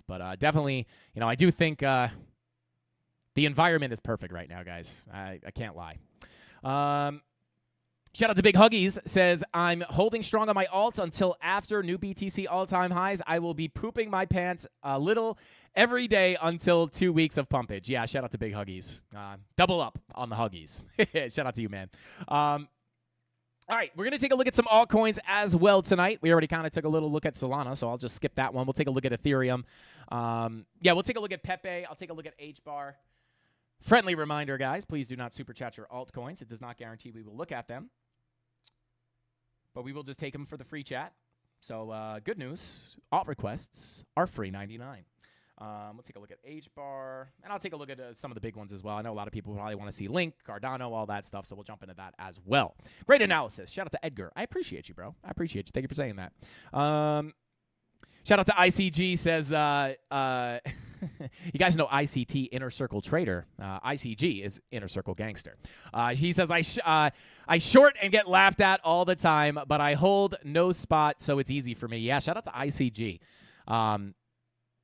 But definitely, I do think the environment is perfect right now, guys. I can't lie. Shout out to Big Huggies, says, I'm holding strong on my alts until after new BTC all-time highs. I will be pooping my pants a little every day until 2 weeks of pumpage. Yeah, shout out to Big Huggies. Double up on the Huggies. Shout out to you, man. All right, we're going to take a look at some altcoins as well tonight. We already kind of took a little look at Solana, so I'll just skip that one. We'll take a look at Ethereum. We'll take a look at Pepe. I'll take a look at HBAR. Friendly reminder, guys, please do not super chat your altcoins. It does not guarantee we will look at them, but we will just take them for the free chat. So good news, alt requests are free 99. We'll take a look at HBAR, and I'll take a look at some of the big ones as well. I know a lot of people probably want to see Link, Cardano, all that stuff, so we'll jump into that as well. Great analysis. Shout out to Edgar. I appreciate you, bro. I appreciate you. Thank you for saying that. Shout out to ICG, says, you guys know ICT, Inner Circle Trader. ICG is Inner Circle Gangster. He says, I short and get laughed at all the time, but I hold no spot, so it's easy for me. Yeah, shout out to ICG.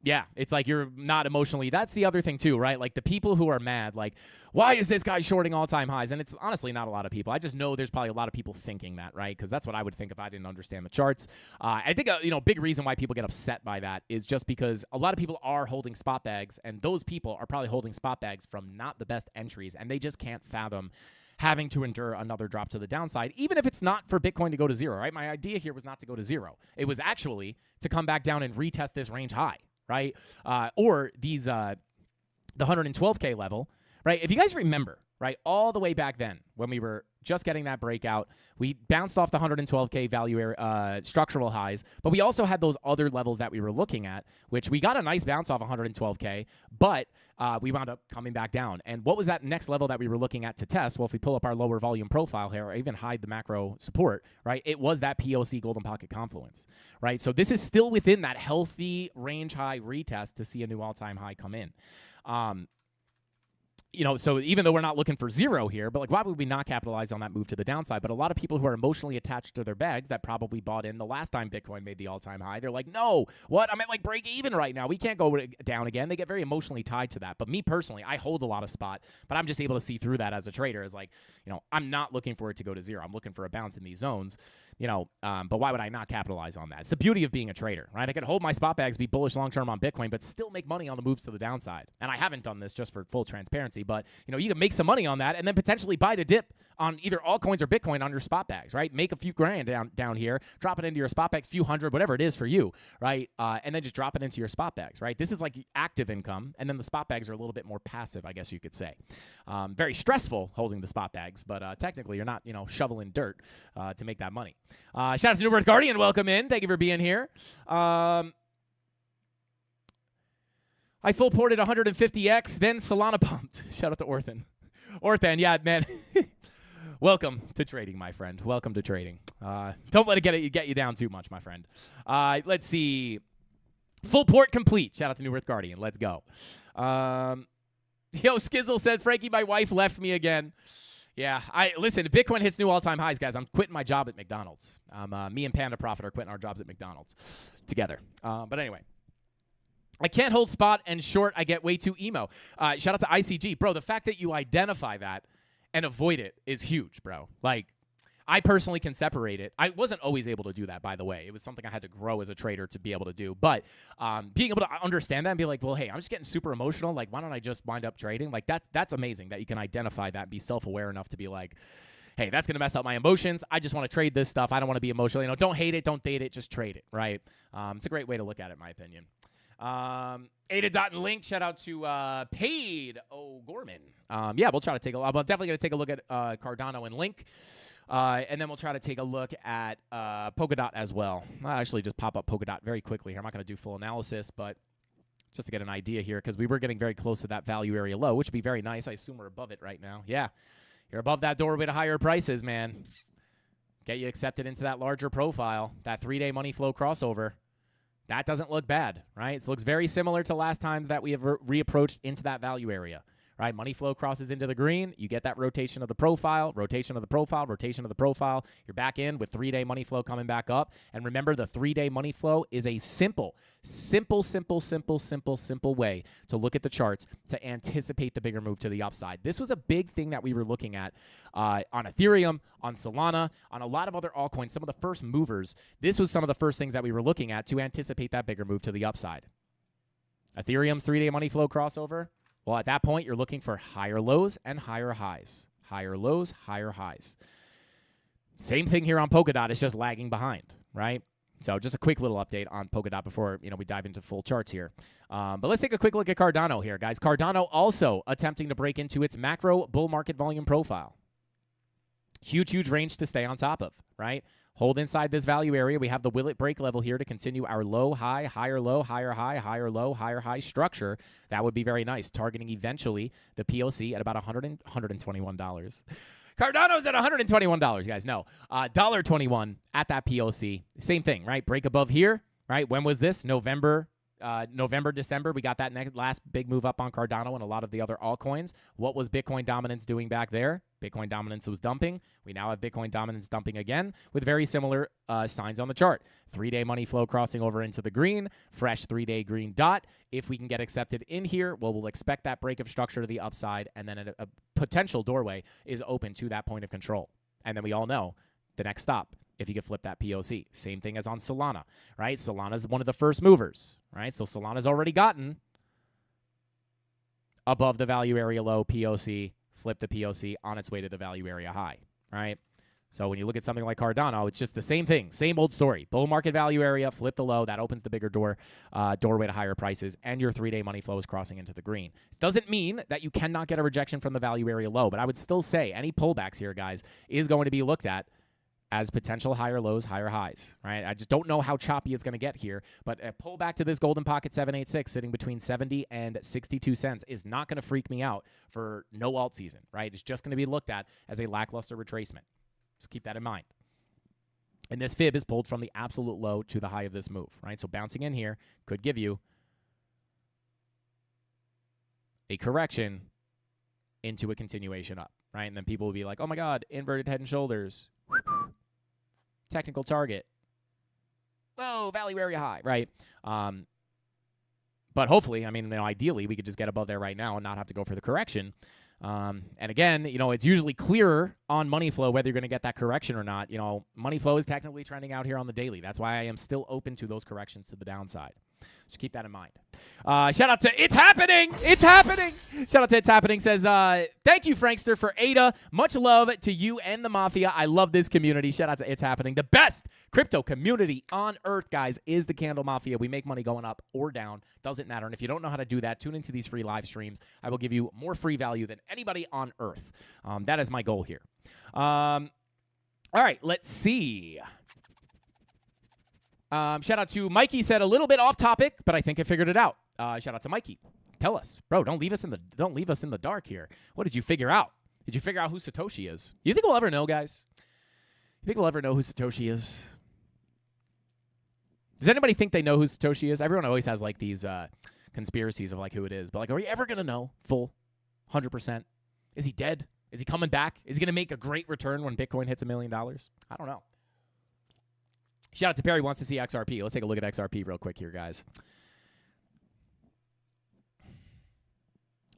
Yeah, it's like you're not emotionally. That's the other thing too, right? Like the people who are mad, like, why is this guy shorting all-time highs? And it's honestly not a lot of people. I just know there's probably a lot of people thinking that, right? Because that's what I would think if I didn't understand the charts. I think a big reason why people get upset by that is just because a lot of people are holding spot bags, and those people are probably holding spot bags from not the best entries, and they just can't fathom having to endure another drop to the downside, even if it's not for Bitcoin to go to zero, right? My idea here was not to go to zero. It was actually to come back down and retest this range high. Right? Or these, the 112K level, right? If you guys remember, right, all the way back then when we were just getting that breakout, we bounced off the 112K value area, structural highs, but we also had those other levels that we were looking at, which we got a nice bounce off 112K, but we wound up coming back down. And what was that next level that we were looking at to test? Well, if we pull up our lower volume profile here, or even hide the macro support, right, it was that POC Golden Pocket Confluence, right? So this is still within that healthy range high retest to see a new all-time high come in. so even though we're not looking for zero here, but like, why would we not capitalize on that move to the downside? But a lot of people who are emotionally attached to their bags that probably bought in the last time Bitcoin made the all-time high, they're like, no, what? I'm at like break even right now. We can't go down again. They get very emotionally tied to that. But me personally, I hold a lot of spot, but I'm just able to see through that as a trader as like, I'm not looking for it to go to zero. I'm looking for a bounce in these zones, but why would I not capitalize on that? It's the beauty of being a trader, right? I can hold my spot bags, be bullish long-term on Bitcoin, but still make money on the moves to the downside. And I haven't done this just for full transparency, but you can make some money on that and then potentially buy the dip on either altcoins or Bitcoin on your spot bags, right? Make a few grand down here, drop it into your spot bags, few hundred, whatever it is for you, right? And then just drop it into your spot bags, right? This is like active income, and then the spot bags are a little bit more passive, I guess you could say. Very stressful holding the spot bags, but technically you're not, shoveling dirt to make that money. Shout out to New Earth Guardian, welcome in. Thank you for being here. I full ported 150x, then Solana pumped. Shout out to Orthan. Orthan, yeah, man. Welcome to trading, my friend. Welcome to trading. Don't let it get you down too much, my friend. Let's see. Full port complete. Shout out to New Earth Guardian. Let's go. Yo, Skizzle said, Frankie, my wife left me again. Yeah, listen, Bitcoin hits new all-time highs, guys. I'm quitting my job at McDonald's. Me and Panda Profit are quitting our jobs at McDonald's together. But anyway. I can't hold spot and short. I get way too emo. Shout out to ICG. Bro, the fact that you identify that and avoid it is huge, bro. Like, I personally can separate it. I wasn't always able to do that, by the way. It was something I had to grow as a trader to be able to do. But being able to understand that and be like, well, hey, I'm just getting super emotional. Like, why don't I just wind up trading? Like, that's amazing that you can identify that and be self-aware enough to be like, hey, that's going to mess up my emotions. I just want to trade this stuff. I don't want to be emotional. Don't hate it. Don't date it. Just trade it, right? It's a great way to look at it, in my opinion. Ada Dot and Link, shout out to Paid O'Gorman. Yeah, we'll try to take a look. I'm definitely going to take a look at Cardano and Link. And then we'll try to take a look at Polkadot as well. I'll actually just pop up Polkadot very quickly here. I'm not going to do full analysis, but just to get an idea here, because we were getting very close to that value area low, which would be very nice. I assume we're above it right now. Yeah, you're above that doorway to higher prices, man. Get you accepted into that larger profile, that 3-day money flow crossover. That doesn't look bad, right? It looks very similar to last times that we have reapproached into that value area, right? Money flow crosses into the green. You get that rotation of the profile, rotation of the profile, rotation of the profile. You're back in with 3-day money flow coming back up. And remember, the 3-day money flow is a simple way to look at the charts to anticipate the bigger move to the upside. This was a big thing that we were looking at on Ethereum, on Solana, on a lot of other altcoins, some of the first movers. This was some of the first things that we were looking at to anticipate that bigger move to the upside. Ethereum's 3-day money flow crossover. Well, at that point, you're looking for higher lows and higher highs. Higher lows, higher highs. Same thing here on Polkadot. It's just lagging behind, right? So just a quick little update on Polkadot before we dive into full charts here. But let's take a quick look at Cardano here, guys. Cardano also attempting to break into its macro bull market volume profile. Huge range to stay on top of, right? Hold inside this value area. We have the will it break level here to continue our low, high, higher, low, higher, high, higher, low, higher, high structure. That would be very nice, targeting eventually the POC at about $121. Cardano's at $121, guys. No, $1.21 at that POC. Same thing, right? Break above here, right? When was this? November, December. We got that last big move up on Cardano and a lot of the other altcoins. What was Bitcoin dominance doing back there? Bitcoin dominance was dumping. We now have Bitcoin dominance dumping again with very similar signs on the chart. 3-day money flow crossing over into the green, fresh 3-day green dot. If we can get accepted in here, well, we'll expect that break of structure to the upside, and then a potential doorway is open to that point of control. And then we all know the next stop, if you could flip that POC. Same thing as on Solana, right? Solana's one of the first movers, right? So Solana's already gotten above the value area low POC, flip the POC on its way to the value area high, right? So when you look at something like Cardano, it's just the same thing, same old story. Bull market value area, flip the low, that opens the bigger doorway to higher prices, and your 3-day money flow is crossing into the green. This doesn't mean that you cannot get a rejection from the value area low, but I would still say any pullbacks here, guys, is going to be looked at as potential higher lows, higher highs, right? I just don't know how choppy it's going to get here, but a pullback to this golden pocket 786 sitting between 70 and 62 cents is not going to freak me out for no alt season, right? It's just going to be looked at as a lackluster retracement. So keep that in mind. And this fib is pulled from the absolute low to the high of this move, right? So bouncing in here could give you a correction into a continuation up, right? And then people will be like, oh my God, inverted head and shoulders, technical target, whoa, value area high, right? But hopefully, I mean, ideally, we could just get above there right now and not have to go for the correction. And again, it's usually clearer on money flow whether you're going to get that correction or not. Money flow is technically trending out here on the daily. That's why I am still open to those corrections to the downside. So keep that in mind. Shout out to It's Happening. It's Happening. Shout out to It's Happening. Says, thank you, Frankster, for Ada. Much love to you and the Mafia. I love this community. Shout out to It's Happening. The best crypto community on earth, guys, is the Candle Mafia. We make money going up or down. Doesn't matter. And if you don't know how to do that, tune into these free live streams. I will give you more free value than anybody on earth. That is my goal here. All right, let's see. Shout out to Mikey. Said a little bit off topic, but I think I figured it out. Shout out to Mikey. Tell us, bro. Don't leave us in the dark here. What did you figure out? Did you figure out who Satoshi is? You think we'll ever know, guys? You think we'll ever know who Satoshi is? Does anybody think they know who Satoshi is? Everyone always has like these conspiracies of like who it is, but like, are we ever gonna know full 100%? Is he dead? Is he coming back? Is he gonna make a great return when Bitcoin hits $1 million? I don't know. Shout out to Perry, wants to see XRP. Let's take a look at XRP real quick here, guys.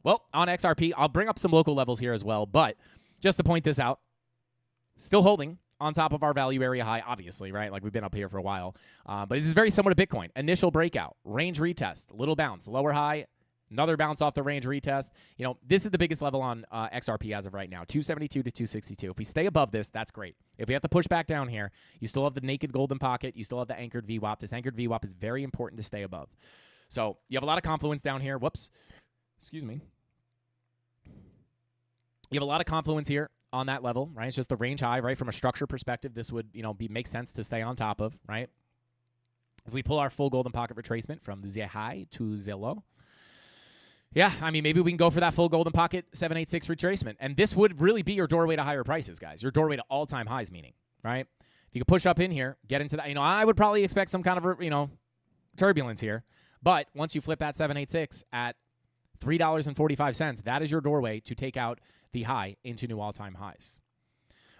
Well, on XRP, I'll bring up some local levels here as well, but just to point this out, still holding on top of our value area high, obviously, right? Like we've been up here for a while. But this is very similar to Bitcoin. Initial breakout, range retest, little bounce, lower high, another bounce off the range retest. This is the biggest level on XRP as of right now, 272 to 262. If we stay above this, that's great. If we have to push back down here, you still have the naked golden pocket. You still have the anchored VWAP. This anchored VWAP is very important to stay above. So you have a lot of confluence down here. Whoops. Excuse me. You have a lot of confluence here on that level, right? It's just the range high, right? From a structure perspective, this would, make sense to stay on top of, right? If we pull our full golden pocket retracement from the high to the low, yeah, I mean, maybe we can go for that full golden pocket 786 retracement. And this would really be your doorway to higher prices, guys. Your doorway to all-time highs, meaning, right? If you could push up in here, get into that, I would probably expect some kind of, turbulence here. But once you flip that 786 at $3.45, that is your doorway to take out the high into new all-time highs.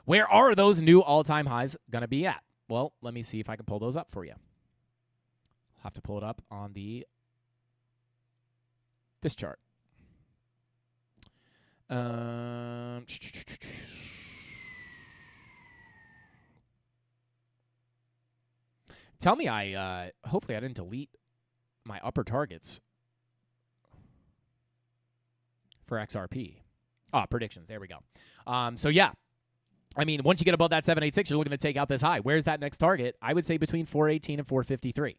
Where are those new all-time highs going to be at? Well, let me see if I can pull those up for you. I'll have to pull it up on this chart. Tell me hopefully I didn't delete my upper targets for XRP. Predictions. There we go. So yeah, I mean, once you get above that 786, you're looking to take out this high. Where's that next target? I would say between 418 and 453.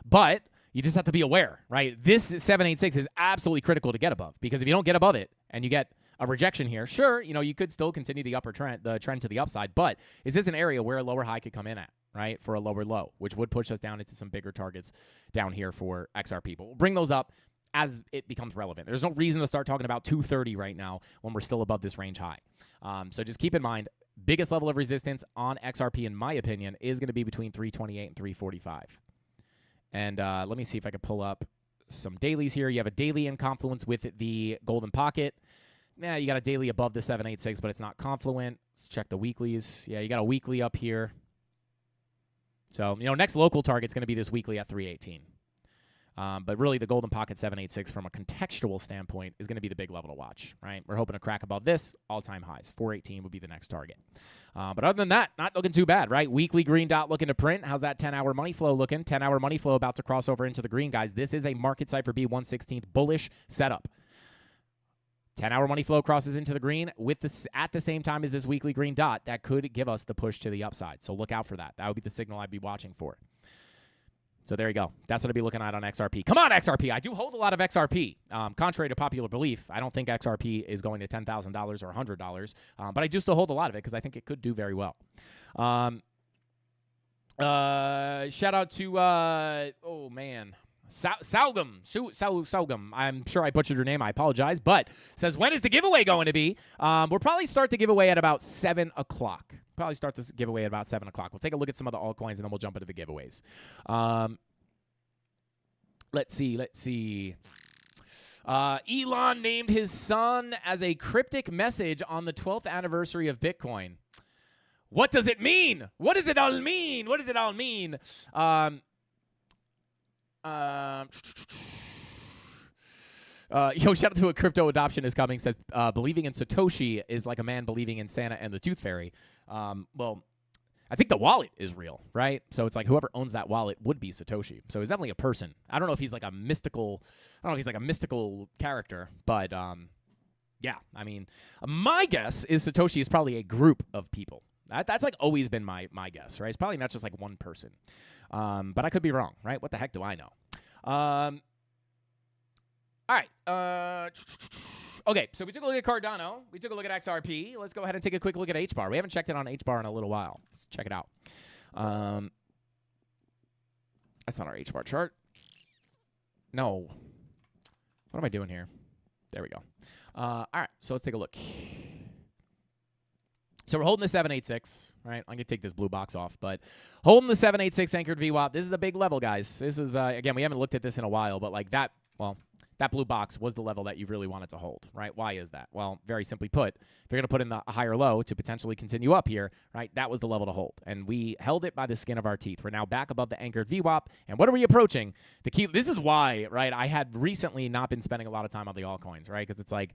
But you just have to be aware, right? This 786 is absolutely critical to get above, because if you don't get above it and you get a rejection here, sure, you could still continue the upper trend, the trend to the upside, but is this an area where a lower high could come in at, right, for a lower low, which would push us down into some bigger targets down here for XRP. But we'll bring those up as it becomes relevant. There's no reason to start talking about 230 right now when we're still above this range high. So just keep in mind, biggest level of resistance on XRP, in my opinion, is going to be between 328 and 345. And let me see if I can pull up some dailies here. You have a daily in confluence with the golden pocket. Yeah, you got a daily above the 786, but it's not confluent. Let's check the weeklies. Yeah, you got a weekly up here. So, next local target's going to be this weekly at 318. But really, the golden pocket 786 from a contextual standpoint is going to be the big level to watch, right? We're hoping to crack above this, all-time highs. 418 would be the next target. But other than that, not looking too bad, right? Weekly green dot looking to print. How's that 10-hour money flow looking? 10-hour money flow about to cross over into the green, guys. This is a market cipher B1/16 bullish setup. 10-hour money flow crosses into the green with this at the same time as this weekly green dot. That could give us the push to the upside. So look out for that. That would be the signal I'd be watching for. So there you go. That's what I'll be looking at on XRP. Come on, XRP. I do hold a lot of XRP. Contrary to popular belief, I don't think XRP is going to $10,000 or $100, but I do still hold a lot of it because I think it could do very well. Shout out to, oh, man. Saugum. I'm sure I butchered your name. I apologize. But says, when is the giveaway going to be? We'll probably start the giveaway at about 7 o'clock. Probably start this giveaway at about 7 o'clock. We'll take a look at some of the altcoins, and then we'll jump into the giveaways. Let's see. Elon named his son as a cryptic message on the 12th anniversary of Bitcoin. What does it mean? What does it all mean? What does it all mean? Shout out to a crypto adoption is coming. Says believing in Satoshi is like a man believing in Santa and the Tooth Fairy. Well, I think the wallet is real, right? So it's like whoever owns that wallet would be Satoshi. So he's definitely a person. I don't know if he's like a mystical. I don't know if he's like a mystical character, but yeah. I mean, my guess is Satoshi is probably a group of people. That's like always been my guess, right? It's probably not just like one person. But I could be wrong, right? What the heck do I know? All right. Okay, so we took a look at Cardano. We took a look at XRP. Let's go ahead and take a quick look at HBAR. We haven't checked it on HBAR in a little while. Let's check it out. That's not our HBAR chart. No. What am I doing here? There we go. All right, so let's take a look. So we're holding the 786, right? I'm going to take this blue box off, but holding the 786 anchored VWAP. This is a big level, guys. This is, again, we haven't looked at this in a while, but like that, well, that blue box was the level that you really wanted to hold, right? Why is that? Well, very simply put, if you're going to put in the higher low to potentially continue up here, right, that was the level to hold. And we held it by the skin of our teeth. We're now back above the anchored VWAP. And what are we approaching? The key, this is why, right, I had recently not been spending a lot of time on the altcoins, right? Because it's like,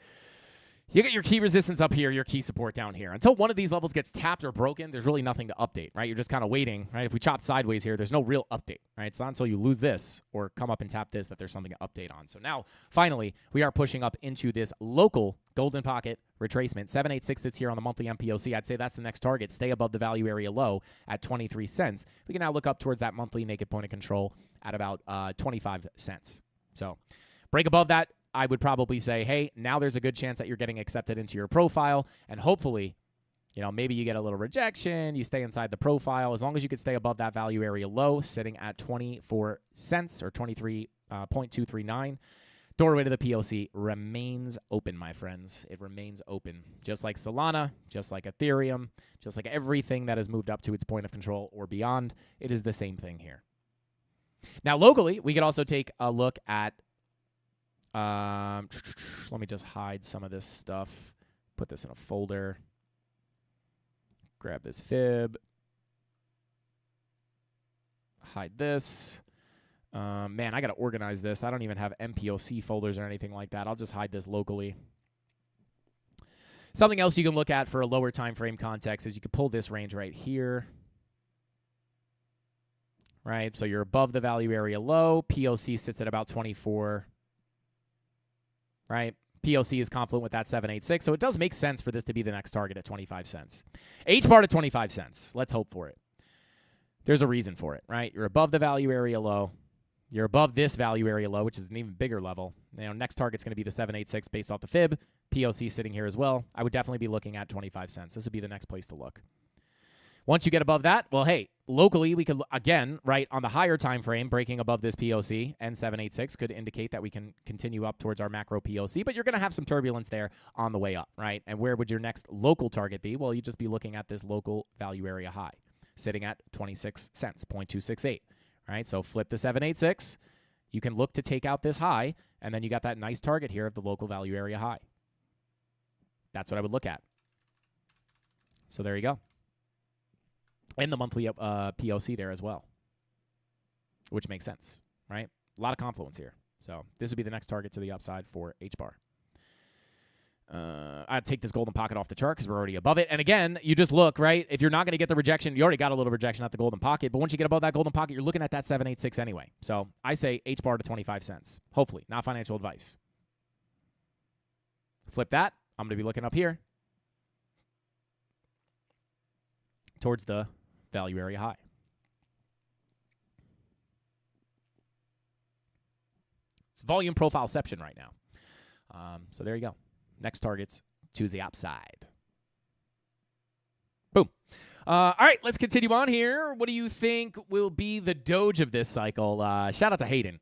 you get your key resistance up here, your key support down here. Until one of these levels gets tapped or broken, there's really nothing to update, right? You're just kind of waiting, right? If we chop sideways here, there's no real update, right? It's not until you lose this or come up and tap this that there's something to update on. So now, finally, we are pushing up into this local golden pocket retracement. 786 sits here on the monthly MPOC. I'd say that's the next target. Stay above the value area low at 23 cents. We can now look up towards that monthly naked point of control at about 25 cents. So break above that. I would probably say, hey, now there's a good chance that you're getting accepted into your profile, and hopefully, you know, maybe you get a little rejection, you stay inside the profile. As long as you could stay above that value area low, sitting at 24 cents or 23.239, doorway to the POC remains open, my friends. It remains open. Just like Solana, just like Ethereum, just like everything that has moved up to its point of control or beyond, it is the same thing here. Now, locally, we could also take a look at let me just hide some of this stuff. Put this in a folder. Grab this fib. Hide this. Man, I got to organize this. I don't even have MPOC folders or anything like that. I'll just hide this locally. Something else you can look at for a lower time frame context is you can pull this range right here. Right? So you're above the value area low. POC sits at about 24. Right? POC is confluent with that 786, so it does make sense for this to be the next target at 25 cents. HBAR to 25 cents. Let's hope for it. There's a reason for it, right? You're above the value area low. You're above this value area low, which is an even bigger level. You know, next target's going to be the 786 based off the fib. POC sitting here as well. I would definitely be looking at 25 cents. This would be the next place to look. Once you get above that, well, hey, locally we could, again, right, on the higher time frame, breaking above this POC, and 786 could indicate that we can continue up towards our macro POC, but you're going to have some turbulence there on the way up, right? And where would your next local target be? Well, you'd just be looking at this local value area high, sitting at 26 cents, 0.268, right? So flip the 786. You can look to take out this high, and then you got that nice target here of the local value area high. That's what I would look at. So there you go. And the monthly POC there as well, which makes sense, right? A lot of confluence here. So this would be the next target to the upside for HBAR. I'd take this golden pocket off the chart because we're already above it. And again, you just look, right? If you're not going to get the rejection, you already got a little rejection at the golden pocket. But once you get above that golden pocket, you're looking at that 786 anyway. So I say HBAR to 25 cents. Hopefully, not financial advice. Flip that. I'm going to be looking up here towards the value area high. It's volume profileception right now. So there you go. Next targets to the upside. Boom. All right, let's continue on here. What do you think will be the Doge of this cycle? Shout out to Hayden.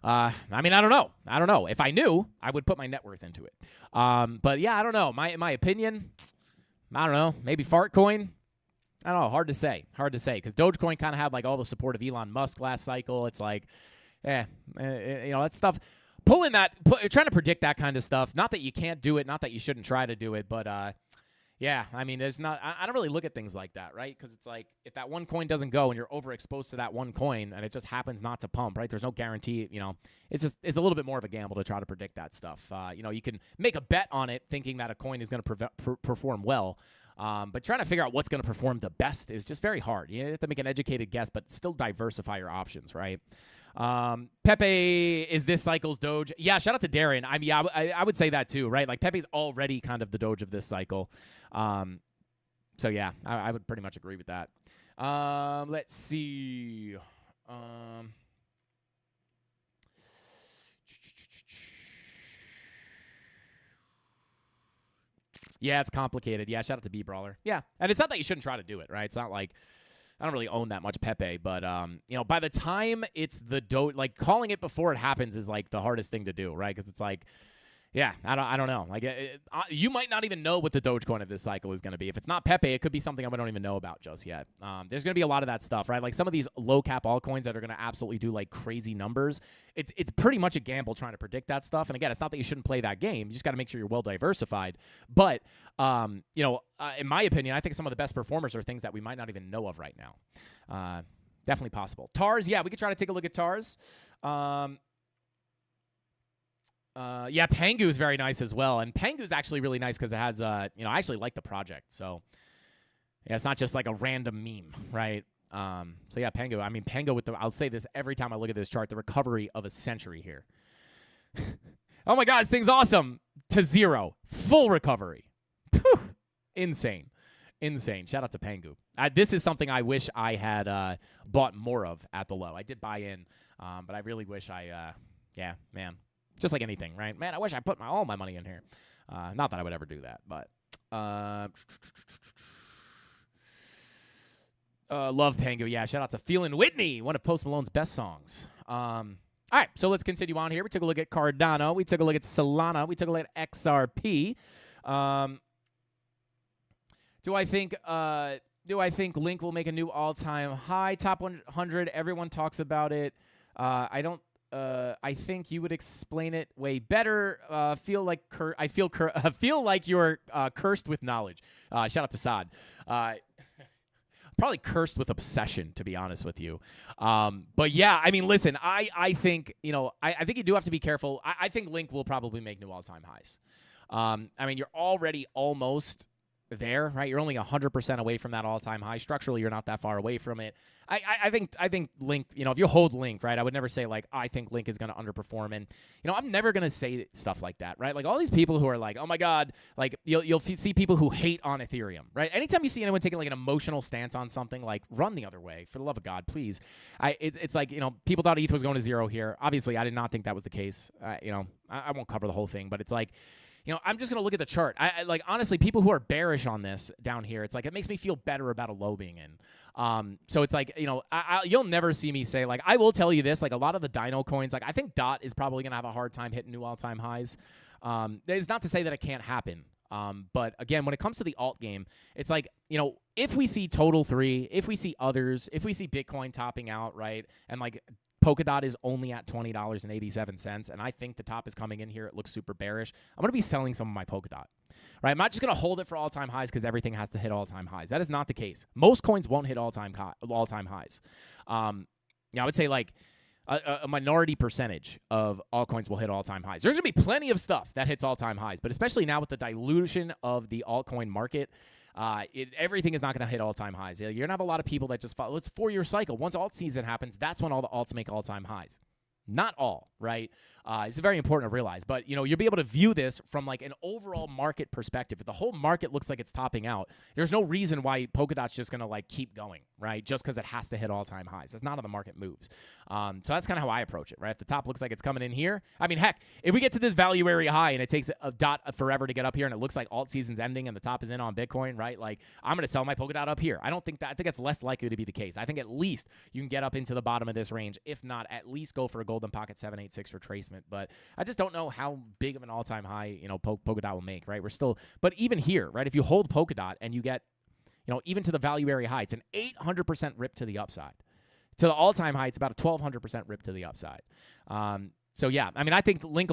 I mean, I don't know. I don't know. If I knew, I would put my net worth into it. But yeah, I don't know. My opinion, I don't know. Maybe fart coin. I don't know. Hard to say. Hard to say because Dogecoin kind of had like all the support of Elon Musk last cycle. It's like, you know, that stuff. trying to predict that kind of stuff. Not that you can't do it, not that you shouldn't try to do it, but yeah, I mean, there's not. I don't really look at things like that, right? Because it's like if that one coin doesn't go and you're overexposed to that one coin and it just happens not to pump, right? There's no guarantee. It's a little bit more of a gamble to try to predict that stuff. You can make a bet on it, thinking that a coin is going to perform well. But trying to figure out what's going to perform the best is just very hard. You have to make an educated guess, but still diversify your options, right? Pepe is this cycle's Doge. Yeah, shout out to Darren. I mean, I would say that too, right? Like Pepe's already kind of the Doge of this cycle. So yeah, I would pretty much agree with that. Let's see. Yeah, it's complicated. Yeah, shout out to B-Brawler. Yeah, and it's not that you shouldn't try to do it, right? It's not like I don't really own that much Pepe, but by the time it's the Doge, like calling it before it happens is like the hardest thing to do, right? Because it's like, yeah, I don't know. Like you might not even know what the Dogecoin of this cycle is going to be. If it's not Pepe, it could be something I don't even know about just yet. There's going to be a lot of that stuff, right? Like some of these low cap altcoins that are going to absolutely do like crazy numbers. It's pretty much a gamble trying to predict that stuff. And again, it's not that you shouldn't play that game. You just got to make sure you're well diversified. But in my opinion, I think some of the best performers are things that we might not even know of right now. Definitely possible. TARS, yeah, we could try to take a look at TARS. Yeah, Pengu is very nice as well, and Pengu is actually really nice because it has, I actually like the project, so yeah, it's not just like a random meme, right? So yeah, Pengu. I mean, Pengu I'll say this every time I look at this chart, the recovery of a century here. Oh my God, this thing's awesome to zero, full recovery, insane. Shout out to Pengu. This is something I wish I had bought more of at the low. I did buy in, but I really wish yeah, man. Just like anything, right? Man, I wish I put all my money in here. Not that I would ever do that, but love Pengu. Yeah, shout out to Feelin' Whitney, one of Post Malone's best songs. All right, so let's continue on here. We took a look at Cardano. We took a look at Solana. We took a look at XRP. Do I think Link will make a new all-time high? Top 100. Everyone talks about it. I think you would explain it way better. Feel like you're cursed with knowledge. Shout out to Saad. Probably cursed with obsession, to be honest with you. But yeah, I mean, listen, I think I think you do have to be careful. I think Link will probably make new all-time highs. I mean, you're already almost there, right? You're only 100% away from that all-time high. Structurally, you're not that far away from it. I think Link, if you hold Link, right, I would never say, like, I think Link is going to underperform. And, I'm never going to say stuff like that, right? Like, all these people who are like, oh, my God, like, you'll see people who hate on Ethereum, right? Anytime you see anyone taking, like, an emotional stance on something, like, run the other way, for the love of God, please. It's like, people thought ETH was going to zero here. Obviously, I did not think that was the case. I won't cover the whole thing, but it's like, I'm just going to look at the chart. I like, honestly, people who are bearish on this down here, it's like, it makes me feel better about a low being in. So it's like, you'll never see me say, like, I will tell you this, like, a lot of the Dino coins, like, I think DOT is probably going to have a hard time hitting new all-time highs. It's not to say that it can't happen. But again, when it comes to the alt game, it's like, if we see Total 3, if we see others, if we see Bitcoin topping out, right, and like, Polkadot is only at $20.87, and I think the top is coming in here. It looks super bearish. I'm going to be selling some of my Polkadot. Right? I'm not just going to hold it for all-time highs because everything has to hit all-time highs. That is not the case. Most coins won't hit all-time highs. I would say like a minority percentage of altcoins will hit all-time highs. There's going to be plenty of stuff that hits all-time highs, but especially now with the dilution of the altcoin market, everything is not going to hit all-time highs. You're going to have a lot of people that just follow. It's a 4-year cycle. Once alt season happens, that's when all the alts make all-time highs. Not all, right? It's very important to realize. But, you'll be able to view this from, like, an overall market perspective. If the whole market looks like it's topping out, there's no reason why Polkadot's just going to, like, keep going, right? Just because it has to hit all-time highs. That's not how the market moves. So that's kind of how I approach it, right? If the top looks like it's coming in here, I mean, heck, if we get to this value area high and it takes a DOT forever to get up here and it looks like alt season's ending and the top is in on Bitcoin, right? Like, I'm going to sell my Polkadot up here. I think that's less likely to be the case. I think at least you can get up into the bottom of this range. If not, at least go for a golden pocket 786 retracement. But I just don't know how big of an all-time high, Polkadot will make, right? But even here, right, if you hold Polkadot and you get, even to the value area high, it's an 800% rip to the upside. To the all-time high, it's about a 1,200% rip to the upside. So So yeah, I mean, I think Link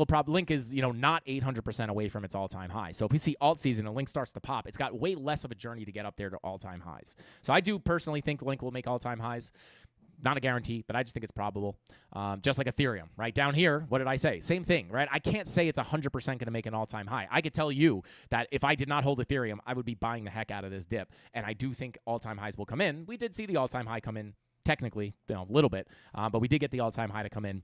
is, not 800% away from its all-time high. So if we see alt season and Link starts to pop, it's got way less of a journey to get up there to all-time highs. So I do personally think Link will make all-time highs. Not a guarantee, but I just think it's probable. Just like Ethereum, right? Down here, what did I say? Same thing, right? I can't say it's 100% going to make an all-time high. I could tell you that if I did not hold Ethereum, I would be buying the heck out of this dip. And I do think all-time highs will come in. We did see the all-time high come in technically, a little bit, but we did get the all-time high to come in.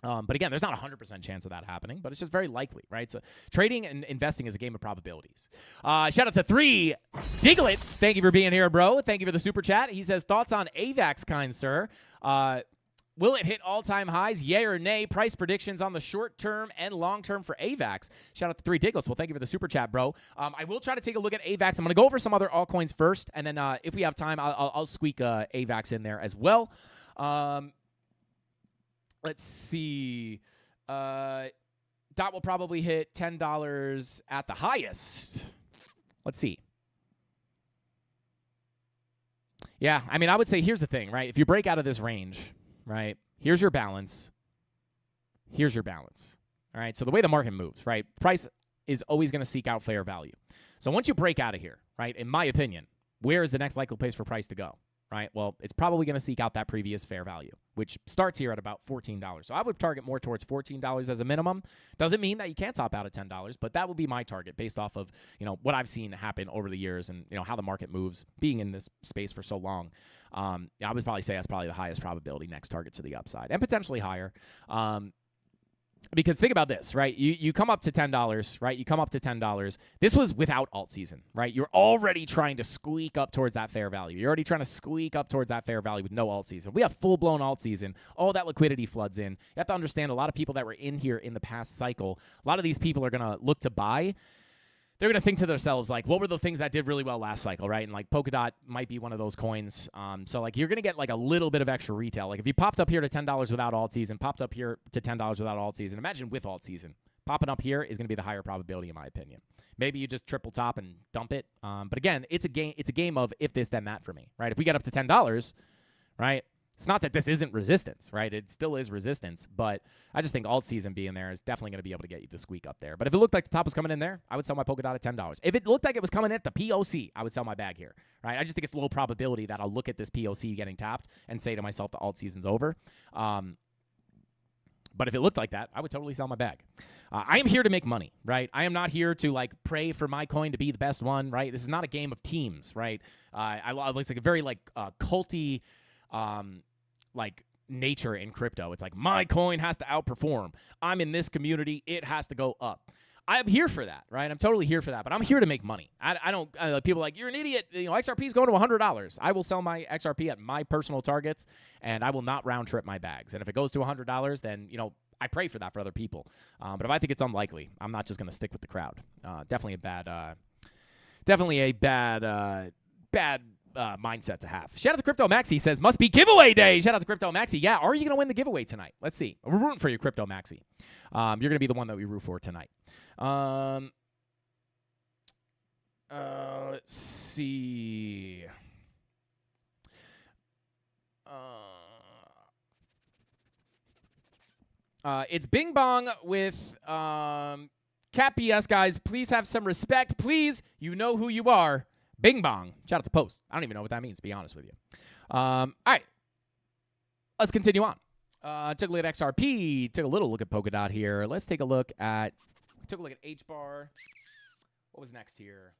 But again, there's not a 100% chance of that happening, but it's just very likely, right? So trading and investing is a game of probabilities. Shout out to 3 Diglets. Thank you for being here, bro. Thank you for the super chat. He says, thoughts on AVAX, kind sir. Will it hit all-time highs, yay or nay? Price predictions on the short term and long term for AVAX. Shout out to 3 Diglets. Well, thank you for the super chat, bro. I will try to take a look at AVAX. I'm going to go over some other altcoins first, and then if we have time, I'll squeak AVAX in there as well. Let's see. Dot will probably hit $10 at the highest. Let's see. Yeah, I mean, I would say here's the thing, right? If you break out of this range, right, here's your balance. Here's your balance. All right, so the way the market moves, right, price is always going to seek out fair value. So once you break out of here, right, in my opinion, where is the next likely place for price to go? Right? Well, it's probably going to seek out that previous fair value, which starts here at about $14. So I would target more towards $14 as a minimum. Doesn't mean that you can't top out at $10, but that would be my target based off of, what I've seen happen over the years and, how the market moves being in this space for so long. I would probably say that's probably the highest probability next target to the upside and potentially higher. Because think about this, right? You come up to $10, right? You come up to $10. This was without alt season, right? You're already trying to squeak up towards that fair value. You're already trying to squeak up towards that fair value with no alt season. We have full-blown alt season. All that liquidity floods in. You have to understand a lot of people that were in here in the past cycle, a lot of these people are going to look to buy. They're going to think to themselves, like, what were the things that did really well last cycle, right? And, like, Polkadot might be one of those coins. So, like, you're going to get, like, a little bit of extra retail. Like, if you popped up here to $10 without alt season, popped up here to $10 without alt season, imagine with alt season. Popping up here is going to be the higher probability, in my opinion. Maybe you just triple top and dump it. But, again, it's a game of if this, then that for me, right? If we get up to $10, right, it's not that this isn't resistance, right? It still is resistance, but I just think alt season being there is definitely going to be able to get you the squeak up there. But if it looked like the top was coming in there, I would sell my Polkadot at $10. If it looked like it was coming at the POC, I would sell my bag here, right? I just think it's low probability that I'll look at this POC getting tapped and say to myself the alt season's over. But if it looked like that, I would totally sell my bag. I am here to make money, right? I am not here to, like, pray for my coin to be the best one, right? This is not a game of teams, right? It's like a very, like, culty, like, nature in crypto. It's like, my coin has to outperform. I'm in this community. It has to go up. I'm here for that, right? I'm totally here for that, but I'm here to make money. I don't, people are like, you're an idiot. XRP is going to $100. I will sell my XRP at my personal targets, and I will not round trip my bags. And if it goes to $100, then, I pray for that for other people. But if I think it's unlikely, I'm not just going to stick with the crowd. Definitely a bad mindset to have. Shout out to Crypto Maxi. Says, must be giveaway day. Shout out to Crypto Maxi. Yeah, are you going to win the giveaway tonight? Let's see. We're rooting for you, Crypto Maxi. You're going to be the one that we root for tonight. Let's see. It's Bing Bong with Cat BS, guys. Please have some respect. Please, you know who you are. Bing Bong. Shout out to Post. I don't even know what that means, to be honest with you. All right. Let's continue on. Took a look at XRP. Took a little look at Polkadot here. Let's take a look at... We took a look at HBAR. What was next here?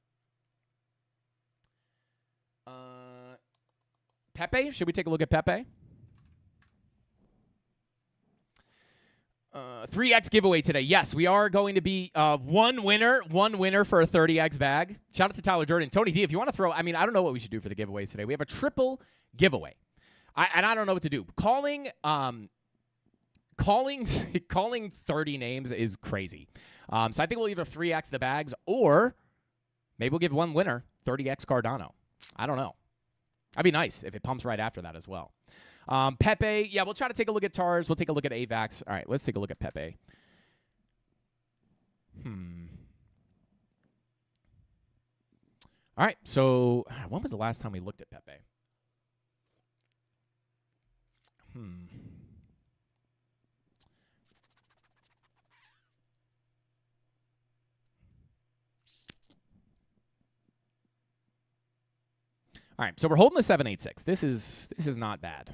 Pepe. Should we take a look at Pepe? 3x giveaway today. Yes, we are going to be one winner for a 30x bag. Shout out to Tyler Durden. Tony D, if you want to throw, I don't know what we should do for the giveaways today. We have a triple giveaway. I don't know what to do. Calling 30 names is crazy. So I think we'll either 3x the bags or maybe we'll give one winner 30x Cardano. I don't know. That'd be nice if it pumps right after that as well. Pepe, yeah, we'll try to take a look at TARS. We'll take a look at AVAX. All right, let's take a look at Pepe. All right, so when was the last time we looked at Pepe? All right, so we're holding the 786. This is not bad.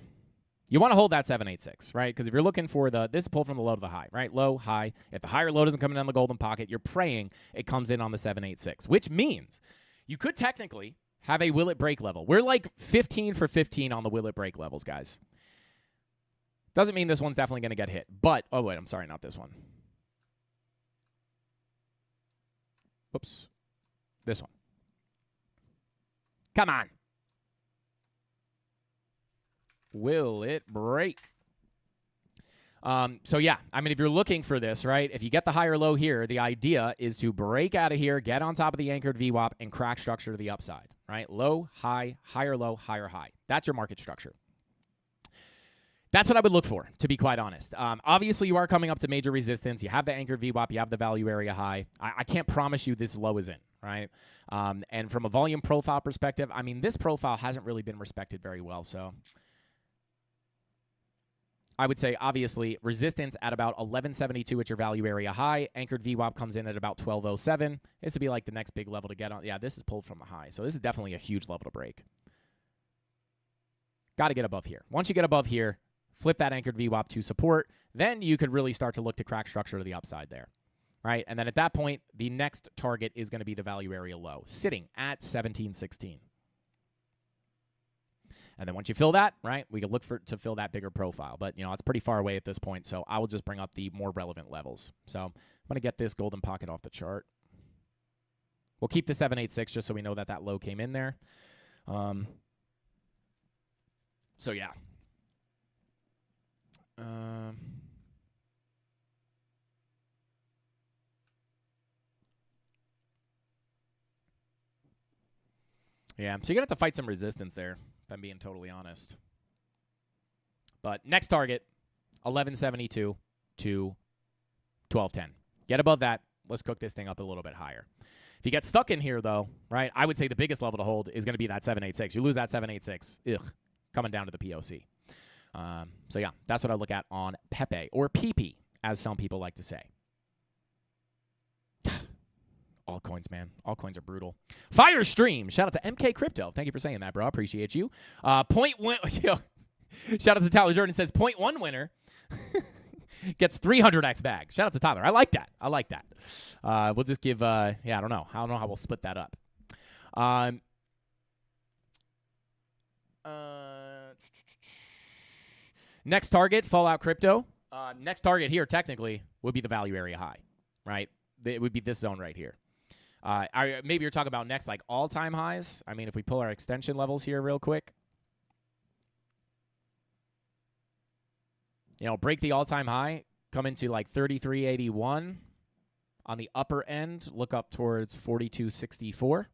You want to hold that 786, right? Because if you're looking for this is pulled from the low to the high, right? Low, high. If the higher low doesn't come in on the golden pocket, you're praying it comes in on the 786, which means you could technically have a will it break level. We're like 15 for 15 on the will it break levels, guys. Doesn't mean this one's definitely going to get hit. But, oh, wait, I'm sorry, not this one. Oops. This one. Come on. Will it break? So, yeah, I mean, if you're looking for this, right, if you get the higher low here, the idea is to break out of here, get on top of the anchored VWAP, and crack structure to the upside, right? Low, high, higher low, higher high. That's your market structure. That's what I would look for, to be quite honest. Obviously, you are coming up to major resistance. You have the anchored VWAP. You have the value area high. I can't promise you this low is in, right? And from a volume profile perspective, I mean, this profile hasn't really been respected very well, so I would say, obviously, resistance at about 1172 at your value area high. Anchored VWAP comes in at about 1207. This would be like the next big level to get on. Yeah, this is pulled from the high. So this is definitely a huge level to break. Got to get above here. Once you get above here, flip that anchored VWAP to support. Then you could really start to look to crack structure to the upside there, right? And then at that point, the next target is going to be the value area low, sitting at 1716. And then once you fill that, right, we can look to fill that bigger profile. But, you know, it's pretty far away at this point, so I will just bring up the more relevant levels. So I'm going to get this golden pocket off the chart. We'll keep the 786 just so we know that that low came in there. So, yeah. Yeah, so you're going to have to fight some resistance there, if I'm being totally honest. But next target, 1172 to 1210. Get above that. Let's cook this thing up a little bit higher. If you get stuck in here, though, right, I would say the biggest level to hold is going to be that 786. You lose that 786, coming down to the POC. So, yeah, that's what I look at on Pepe, or PP, as some people like to say. Altcoins, man. Altcoins are brutal. Firestream. Shout out to MK Crypto. Thank you for saying that, bro. Appreciate you. Shout out to Tyler Jordan. Says 0.1 winner gets 300x bag. Shout out to Tyler. I like that. I like that. We'll just give, I don't know. I don't know how we'll split that up. Next target, Fallout Crypto. Next target here, technically, would be the value area high, right? It would be this zone right here. Maybe you're talking about next, like, all-time highs. I mean, if we pull our extension levels here real quick. You know, break the all-time high, come into, like, 3381. On the upper end, look up towards 4264.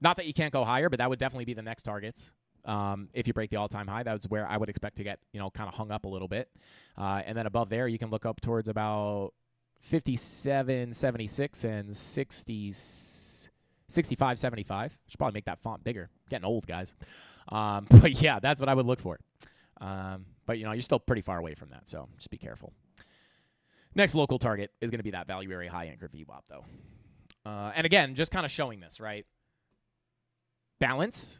Not that you can't go higher, but that would definitely be the next targets. If you break the all-time high, that's where I would expect to get, you know, kind of hung up a little bit. And then above there, you can look up towards about 57.76 and 65.75. Should probably make that font bigger. Getting old, guys. But yeah, that's what I would look for. But you know, you're still pretty far away from that, so just be careful. Next local target is going to be that value area high anchored VWAP, though. And again, just kind of showing this, right? Balance,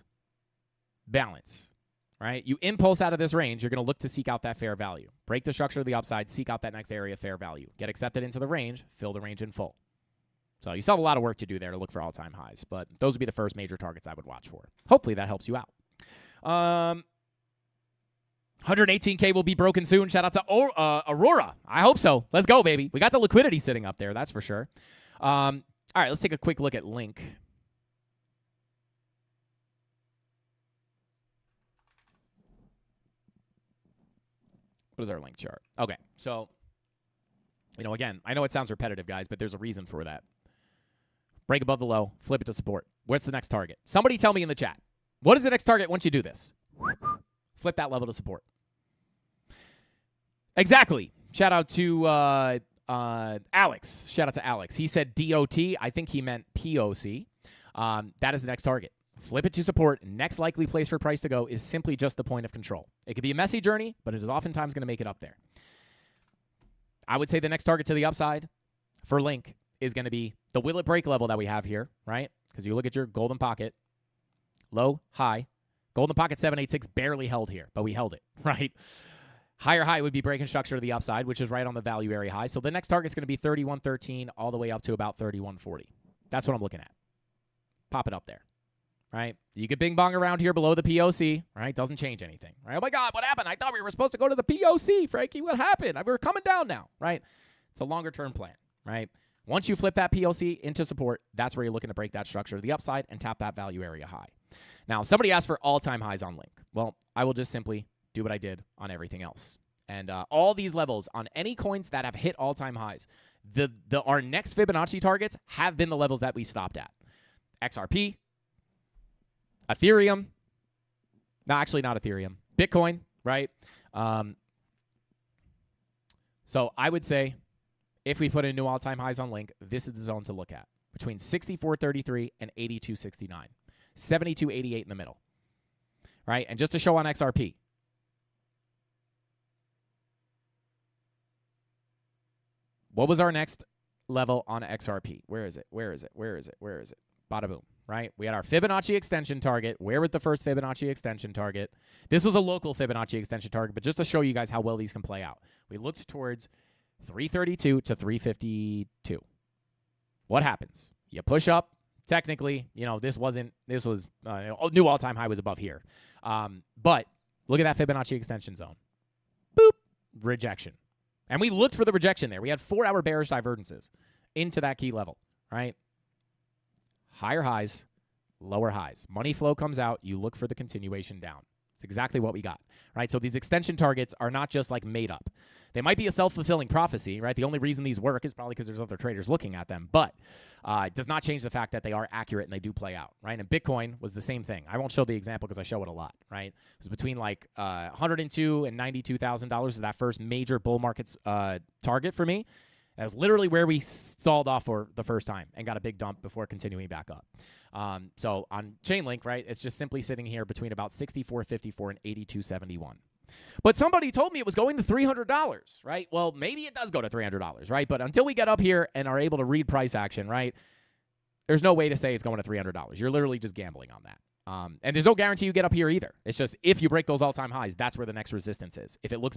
right? You impulse out of this range, you're going to look to seek out that fair value. Break the structure of the upside, seek out that next area of fair value. Get accepted into the range, fill the range in full. So you still have a lot of work to do there to look for all-time highs, but those would be the first major targets I would watch for. Hopefully that helps you out. 118K will be broken soon. Shout out to Aurora. I hope so. Let's go, baby. We got the liquidity sitting up there, that's for sure. All right, let's take a quick look at Link. What is our Link chart? Okay, so, you know, again, I know it sounds repetitive, guys, but there's a reason for that. Break above the low, flip it to support. What's the next target? Somebody tell me in the chat. What is the next target once you do this? Flip that level to support. Exactly. Shout out to Alex. Shout out to Alex. He said DOT. I think he meant POC. That is the next target. Flip it to support. Next likely place for price to go is simply just the point of control. It could be a messy journey, but it is oftentimes going to make it up there. I would say the next target to the upside for Link is going to be the will it break level that we have here, right? Because you look at your golden pocket. low, high. Golden pocket 786 barely held here, but we held it, right? Higher high would be breaking structure to the upside, which is right on the value area high. So the next target's going to be 31.13 all the way up to about 31.40. That's what I'm looking at. Pop it up there, right? You could bing bong around here below the POC, right? Doesn't change anything, right? Oh my God, what happened? I thought we were supposed to go to the POC, Frankie. What happened? We were coming down now, right? It's a longer term plan, right? Once you flip that POC into support, that's where you're looking to break that structure to the upside and tap that value area high. Now, somebody asked for all-time highs on Link. Well, I will just simply do what I did on everything else. And all these levels on any coins that have hit all-time highs, our next Fibonacci targets have been the levels that we stopped at. XRP, Ethereum, no, actually not Ethereum, Bitcoin, right? So I would say if we put in new all-time highs on Link, this is the zone to look at, between 64.33 and 82.69. 72.88 in the middle, right? And just to show on XRP, what was our next level on XRP? Where is it? Where is it? Where is it? Where is it? Bada boom, right? We had our Fibonacci extension target. Where was the first Fibonacci extension target? This was a local Fibonacci extension target, but just to show you guys how well these can play out. We looked towards 332 to 352. What happens? You push up. Technically, this was new all-time high was above here. But look at that Fibonacci extension zone. Boop, rejection. And we looked for the rejection there. We had 4-hour bearish divergences into that key level, right? Higher highs, lower highs. Money flow comes out. You look for the continuation down. It's exactly what we got, right? So these extension targets are not just like made up. They might be a self-fulfilling prophecy, right? The only reason these work is probably because there's other traders looking at them, but it does not change the fact that they are accurate and they do play out, right? And Bitcoin was the same thing. I won't show the example because I show it a lot, right? It was between like $102,000 and $92,000 is that first major bull market's target for me. That was literally where we stalled off for the first time and got a big dump before continuing back up. So on Chainlink, right, it's just simply sitting here between about 64.54 and 82.71. But somebody told me it was going to $300, right? Well, maybe it does go to $300, right? But until we get up here and are able to read price action, right, there's no way to say it's going to $300. You're literally just gambling on that. And there's no guarantee you get up here either. It's just if you break those all-time highs, that's where the next resistance is. If it looks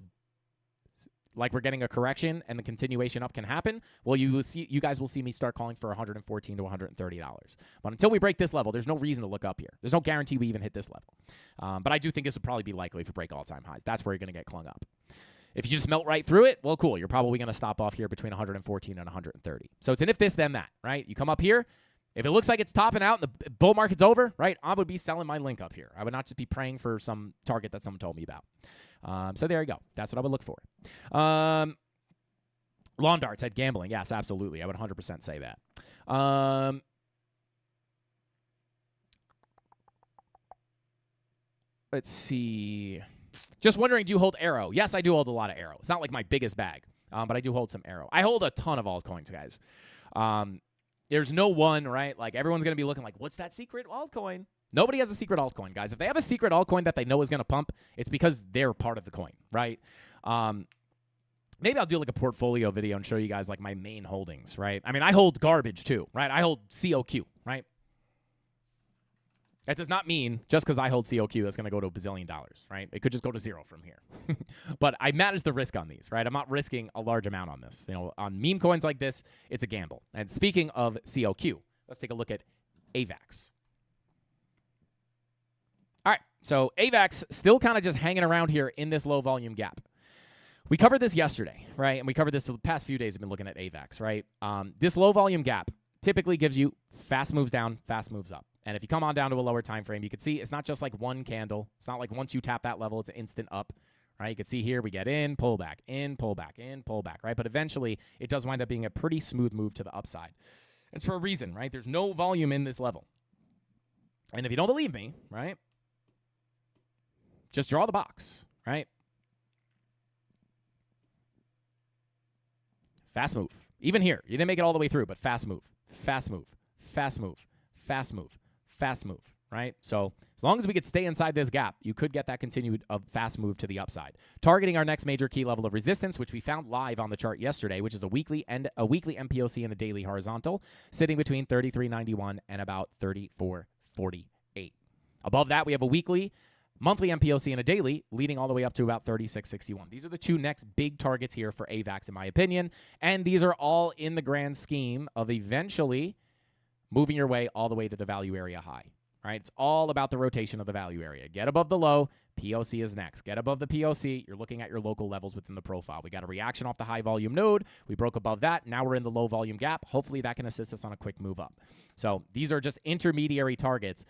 like we're getting a correction and the continuation up can happen, well, you guys will see me start calling for $114 to $130. But until we break this level, there's no reason to look up here. There's no guarantee we even hit this level. But I do think this would probably be likely if we break all-time highs. That's where you're going to get clung up. If you just melt right through it, well, cool. You're probably going to stop off here between 114 and 130. So it's an if this, then that, right? You come up here. If it looks like it's topping out and the bull market's over, right, I would be selling my Link up here. I would not just be praying for some target that someone told me about. So there you go. That's what I would look for. Lawn darts at gambling. Yes, absolutely. I would 100% say that. Let's see. Just wondering, do you hold Arrow? Yes, I do hold a lot of Arrow. It's not like my biggest bag, but I do hold some Arrow. I hold a ton of altcoins, guys. There's no one, right? Like, everyone's going to be looking like, what's that secret altcoin? Nobody has a secret altcoin, guys. If they have a secret altcoin that they know is going to pump, it's because they're part of the coin, right? Maybe I'll do like a portfolio video and show you guys like my main holdings, right? I mean, I hold garbage too, right? I hold COQ, right? That does not mean just because I hold COQ that's going to go to $1 bazillion, right? It could just go to zero from here. But I manage the risk on these, right? I'm not risking a large amount on this. On meme coins like this, it's a gamble. And speaking of COQ, let's take a look at AVAX. All right, so AVAX still kind of just hanging around here in this low volume gap. We covered this yesterday, right? And we covered this the past few days. I've been looking at AVAX, right? This low volume gap typically gives you fast moves down, fast moves up. And if you come on down to a lower time frame, you can see it's not just like one candle. It's not like once you tap that level, it's an instant up, right? You can see here we get in, pull back, in, pull back, in, pull back, right? But eventually, it does wind up being a pretty smooth move to the upside. It's for a reason, right? There's no volume in this level. And if you don't believe me, right, just draw the box, right? Fast move. Even here, you didn't make it all the way through, but fast move, fast move, fast move, fast move, fast move, right? So as long as we could stay inside this gap, you could get that continued fast move to the upside. Targeting our next major key level of resistance, which we found live on the chart yesterday, which is a weekly MPOC and a daily horizontal, sitting between 33.91 and about 34.48. Above that, we have a weekly, monthly MPOC, and a daily, leading all the way up to about 36.61. These are the two next big targets here for AVAX, in my opinion, and these are all in the grand scheme of eventually moving your way all the way to the value area high. All right, it's all about the rotation of the value area. Get above the low, POC is next. Get above the POC, you're looking at your local levels within the profile. We got a reaction off the high volume node. We broke above that. Now we're in the low volume gap. Hopefully that can assist us on a quick move up. So these are just intermediary targets.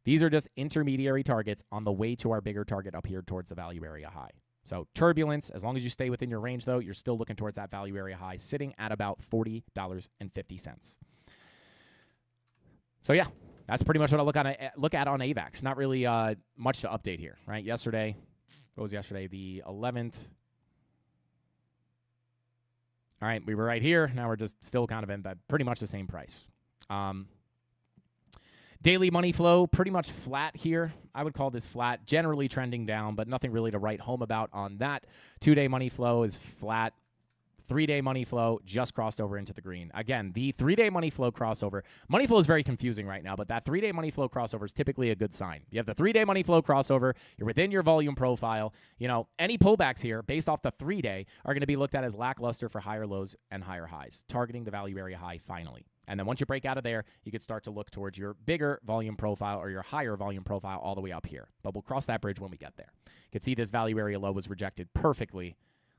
These are just intermediary targets on the way to our bigger target up here towards the value area high. So turbulence, as long as you stay within your range, though, you're still looking towards that value area high, sitting at about $40.50. So yeah, that's pretty much what I look at on AVAX. Not really much to update here, right? Yesterday, what was yesterday? The 11th. All right, we were right here. Now we're just still kind of in that pretty much the same price. Daily money flow, pretty much flat here. I would call this flat, generally trending down, but nothing really to write home about on that. 2-day money flow is flat. 3-day money flow just crossed over into the green. Again, the 3-day money flow crossover. Money flow is very confusing right now, but that 3-day money flow crossover is typically a good sign. You have the 3-day money flow crossover. You're within your volume profile. You know, any pullbacks here based off the 3-day are going to be looked at as lackluster for higher lows and higher highs, targeting the value area high finally. And then once you break out of there, you could start to look towards your bigger volume profile or your higher volume profile all the way up here. But we'll cross that bridge when we get there. You can see this value area low was rejected perfectly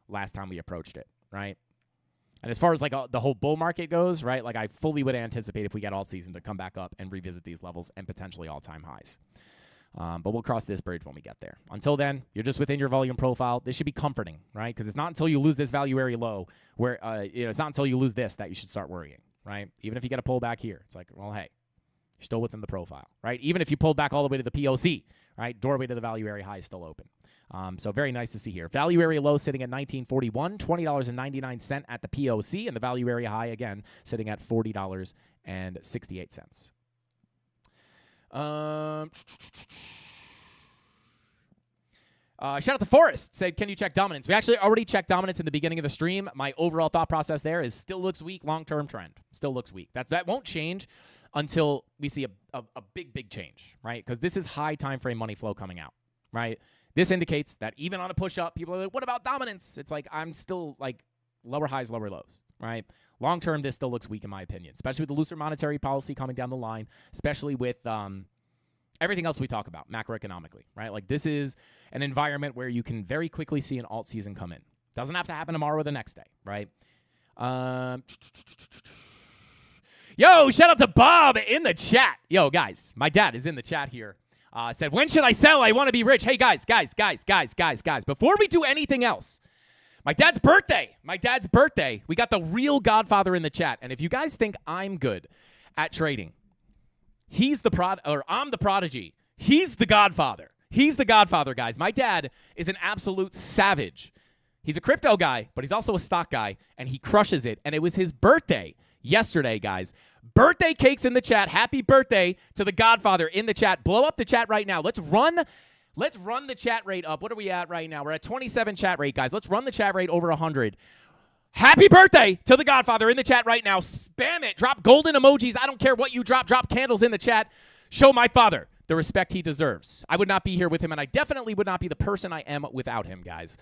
last time we approached it, right? And as far as like the whole bull market goes, right, like I fully would anticipate if we get alt season to come back up and revisit these levels and potentially all-time highs. But we'll cross this bridge when we get there. Until then, you're just within your volume profile. This should be comforting, right? Because it's not until you lose this value area low where it's not until you lose this that you should start worrying, right? Even if you get a pullback here, it's like, well, hey, you're still within the profile, right? Even if you pulled back all the way to the POC, right? Doorway to the value area high is still open. So very nice to see here. Value area low sitting at $19.41, $20.99 at the POC, and the value area high, again, sitting at $40.68. Shout out to Forrest. Said, can you check dominance? We actually already checked dominance in the beginning of the stream. My overall thought process there is still looks weak, long-term trend. Still looks weak. That won't change until we see a big change, right? Because this is high time frame money flow coming out, right? This indicates that even on a push-up, people are like, what about dominance? It's like I'm still like lower highs, lower lows, right? Long-term, this still looks weak in my opinion, especially with the looser monetary policy coming down the line, especially with everything else we talk about macroeconomically, right? Like this is an environment where you can very quickly see an alt season come in. Doesn't have to happen tomorrow or the next day, right? Yo, shout out to Bob in the chat. Yo, guys, my dad is in the chat here. Said, when should I sell? I want to be rich. Hey, guys. Before we do anything else, my dad's birthday. We got the real Godfather in the chat. And if you guys think I'm good at trading, I'm the prodigy. He's the Godfather. He's the Godfather, guys. My dad is an absolute savage. He's a crypto guy, but he's also a stock guy, and he crushes it. And it was his birthday yesterday, guys. Birthday cakes in the chat. Happy birthday to the Godfather in the chat. Blow up the chat right now. Let's run the chat rate up. What are we at right now? We're at 27 chat rate, guys. Let's run the chat rate over 100. Happy birthday to the Godfather in the chat right now. Spam it. Drop golden emojis. I don't care what you drop. Drop candles in the chat. Show my father the respect he deserves. I would not be here with him, and I definitely would not be the person I am without him, guys.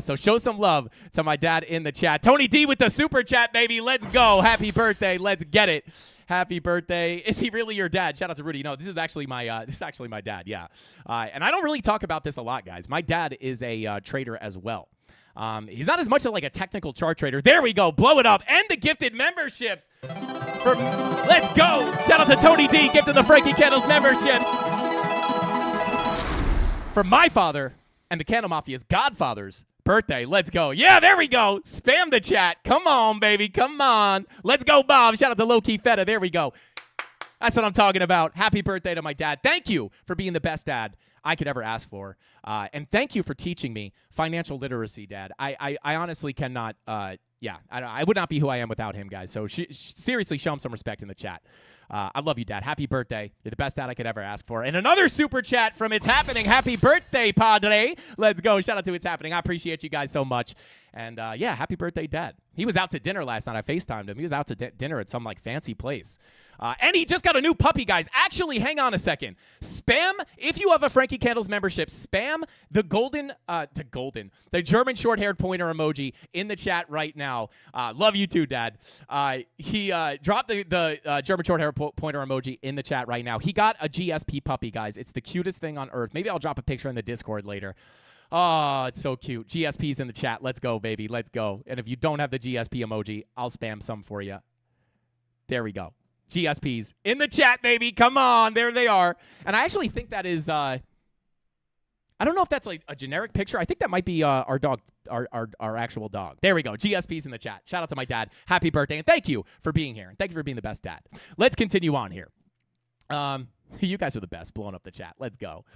So show some love to my dad in the chat. Tony D with the super chat, baby. Let's go. Happy birthday. Let's get it. Happy birthday. Is he really your dad? Shout out to Rudy. No, this is actually my dad. Yeah. And I don't really talk about this a lot, guys. My dad is a trader as well. He's not as much of like a technical chart trader. There we go. Blow it up. And the gifted memberships. Let's go. Shout out to Tony D. Gifted the Frankie Candles membership. For my father and the CandleMafia's Godfather's birthday. Let's go. Yeah, there we go. Spam the chat. Come on, baby. Come on. Let's go, Bob. Shout out to Low Key Feta. There we go. That's what I'm talking about. Happy birthday to my dad. Thank you for being the best dad I could ever ask for. And thank you for teaching me financial literacy, Dad. I honestly cannot, I would not be who I am without him, guys. So seriously, show him some respect in the chat. I love you, Dad. Happy birthday. You're the best dad I could ever ask for. And another super chat from It's Happening. Happy birthday, Padre. Let's go. Shout out to It's Happening. I appreciate you guys so much. And, yeah, happy birthday, Dad. He was out to dinner last night. I FaceTimed him. He was out to dinner at some, like, fancy place. And he just got a new puppy, guys. Actually, hang on a second. Spam, if you have a Frankie Candles membership, spam the German short-haired pointer emoji in the chat right now. Love you too, Dad. He dropped the German short-haired pointer emoji in the chat right now. He got a GSP puppy, guys. It's the cutest thing on earth. Maybe I'll drop a picture in the Discord later. Oh, it's so cute. GSP's in the chat. Let's go, baby. Let's go. And if you don't have the GSP emoji, I'll spam some for you. There we go. GSPs in the chat, baby. Come on. There they are. And I actually think that is, I don't know if that's like a generic picture. I think that might be our dog, our actual dog. There we go. GSPs in the chat. Shout out to my dad. Happy birthday. And thank you for being here. And thank you for being the best dad. Let's continue on here. You guys are the best, blowing up the chat. Let's go.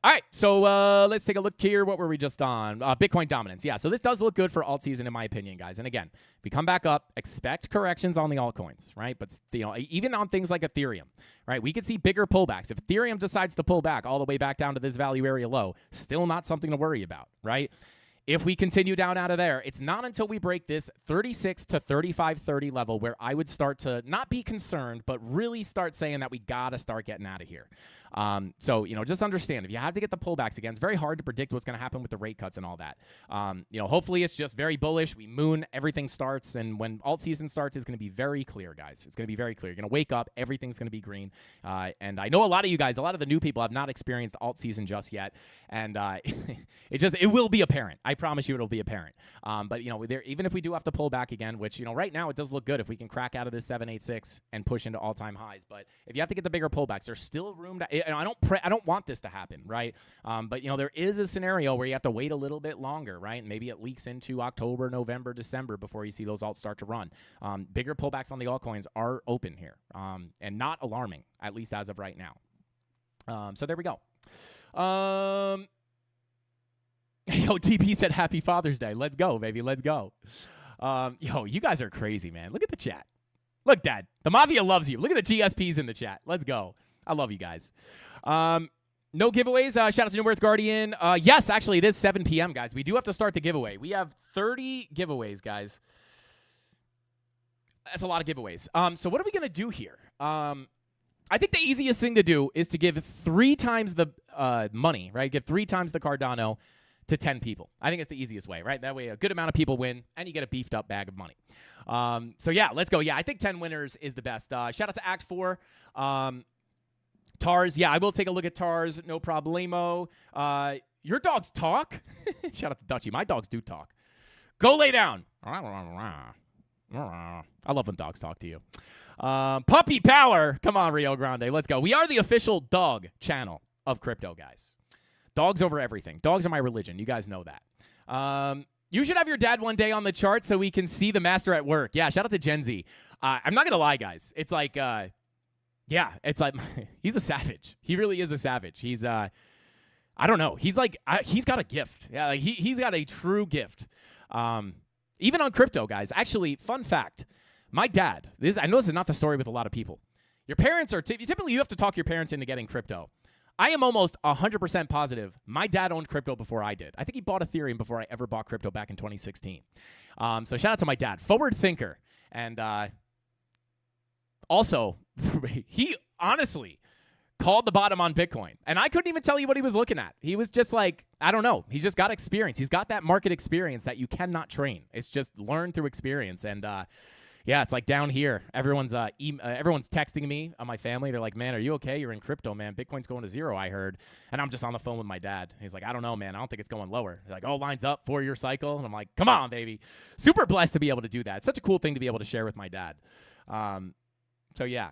All right, so let's take a look here. What were we just on? Bitcoin dominance. Yeah, so this does look good for alt season, in my opinion, guys. And again, if we come back up, expect corrections on the altcoins, right? But even on things like Ethereum, right? We could see bigger pullbacks. If Ethereum decides to pull back all the way back down to this value area low, still not something to worry about, right? If we continue down out of there, it's not until we break this 36 to 35.30 level where I would start to not be concerned, but really start saying that we got to start getting out of here. So, just understand, if you have to get the pullbacks again, it's very hard to predict what's going to happen with the rate cuts and all that. Hopefully it's just very bullish. We moon, everything starts, and when alt season starts, it's going to be very clear, guys. It's going to be very clear. You're going to wake up, everything's going to be green. And I know a lot of you guys, a lot of the new people have not experienced alt season just yet, and it will be apparent. I promise you it'll be apparent. But, even if we do have to pull back again, which, right now it does look good if we can crack out of this 786 and push into all-time highs. But if you have to get the bigger pullbacks, there's still room to, I don't want this to happen, right? But, there is a scenario where you have to wait a little bit longer, right? Maybe it leaks into October, November, December before you see those alts start to run. Bigger pullbacks on the altcoins are open here, and not alarming, at least as of right now. So there we go. Yo, DP said Happy Father's Day. Let's go, baby. Let's go. You guys are crazy, man. Look at the chat. Look, Dad. The Mafia loves you. Look at the GSPs in the chat. Let's go. I love you guys. No giveaways. Shout out to New Earth Guardian. Yes, actually, it is 7 p.m., guys. We do have to start the giveaway. We have 30 giveaways, guys. That's a lot of giveaways. So what are we going to do here? I think the easiest thing to do is to give 3 times the money, right? Give 3 times the Cardano to 10 people. I think it's the easiest way, right? That way a good amount of people win, and you get a beefed up bag of money. So, yeah, let's go. Yeah, I think 10 winners is the best. Shout out to Act 4. Tars, yeah, I will take a look at Tars. No problemo. Your dogs talk? Shout out to Dutchie. My dogs do talk. Go lay down. I love when dogs talk to you. Puppy power. Come on, Rio Grande. Let's go. We are the official dog channel of crypto, guys. Dogs over everything. Dogs are my religion. You guys know that. You should have your dad one day on the chart so we can see the master at work. Yeah, shout out to Gen Z. I'm not going to lie, guys. It's like, it's like he's a savage. He really is a savage. He's, I don't know. He's like, he's got a gift. Yeah, like he's got a true gift. Even on crypto, guys. Actually, fun fact. My dad, I know this is not the story with a lot of people. Your parents are, typically you have to talk your parents into getting crypto. I am almost 100% positive my dad owned crypto before I did. I think he bought Ethereum before I ever bought crypto back in 2016. So shout out to my dad. Forward thinker. And also, he honestly called the bottom on Bitcoin. And I couldn't even tell you what he was looking at. He was just like, I don't know. He's just got experience. He's got that market experience that you cannot train. It's just learned through experience. And yeah, it's like down here. Everyone's texting me on my family. They're like, man, are you okay? You're in crypto, man. Bitcoin's going to 0, I heard. And I'm just on the phone with my dad. He's like, I don't know, man. I don't think it's going lower. They're like, oh, lines up, 4-year cycle. And I'm like, come on, baby. Super blessed to be able to do that. It's such a cool thing to be able to share with my dad. So, yeah.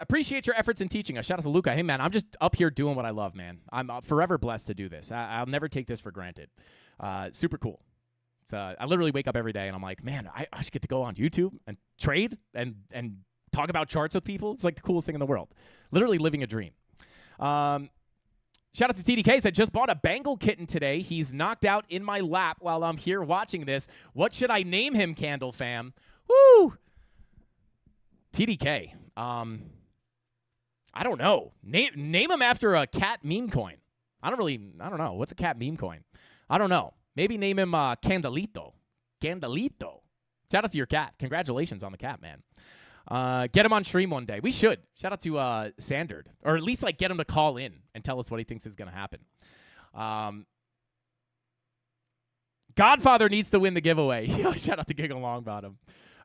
Appreciate your efforts in teaching us. Shout out to Luca. Hey, man, I'm just up here doing what I love, man. I'm forever blessed to do this. I'll never take this for granted. Super cool. I literally wake up every day and I'm like, man, I should get to go on YouTube and trade and talk about charts with people. It's like the coolest thing in the world. Literally living a dream. Shout out to TDK. Said, just bought a Bengal kitten today. He's knocked out in my lap while I'm here watching this. What should I name him, Candle fam? Woo! TDK. I don't know. Name him after a cat meme coin. I don't know. What's a cat meme coin? I don't know. Maybe name him Candelito. Candelito. Shout out to your cat. Congratulations on the cat, man. Get him on stream one day. We should. Shout out to Sandard. Or at least like get him to call in and tell us what he thinks is going to happen. Godfather needs to win the giveaway. Shout out to Giggle Longbottom.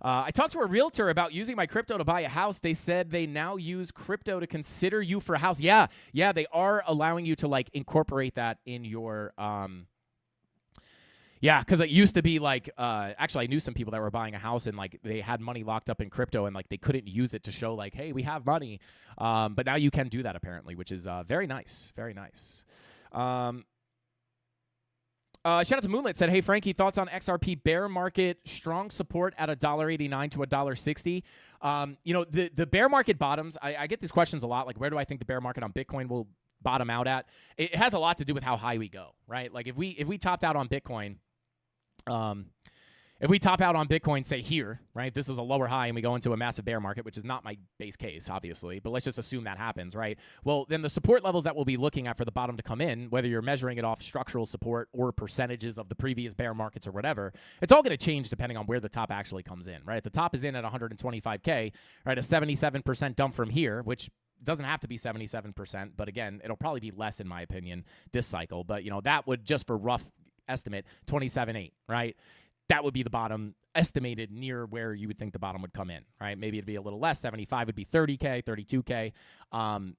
I talked to a realtor about using my crypto to buy a house. They said they now use crypto to consider you for a house. Yeah, they are allowing you to like incorporate that in your yeah, because it used to be like, actually, I knew some people that were buying a house and like they had money locked up in crypto and like they couldn't use it to show like, hey, we have money. But now you can do that apparently, which is very nice, very nice. Shout out to Moonlit said, hey, Frankie, thoughts on XRP bear market, strong support at $1.89 to $1.60. You know, the bear market bottoms, I get these questions a lot, like where do I think the bear market on Bitcoin will bottom out at? It has a lot to do with how high we go, right? Like if we topped out on Bitcoin, if we top out on Bitcoin, say here, right, this is a lower high and we go into a massive bear market, which is not my base case, obviously, but let's just assume that happens, right? Well, then the support levels that we'll be looking at for the bottom to come in, whether you're measuring it off structural support or percentages of the previous bear markets or whatever, it's all going to change depending on where the top actually comes in, right? The top is in at 125K, right? A 77% dump from here, which doesn't have to be 77%, but again, it'll probably be less in my opinion this cycle. But, you know, that would just for rough estimate, 27.8, right? That would be the bottom estimated near where you would think the bottom would come in, right? Maybe it'd be a little less. 75 would be 30K, 32K.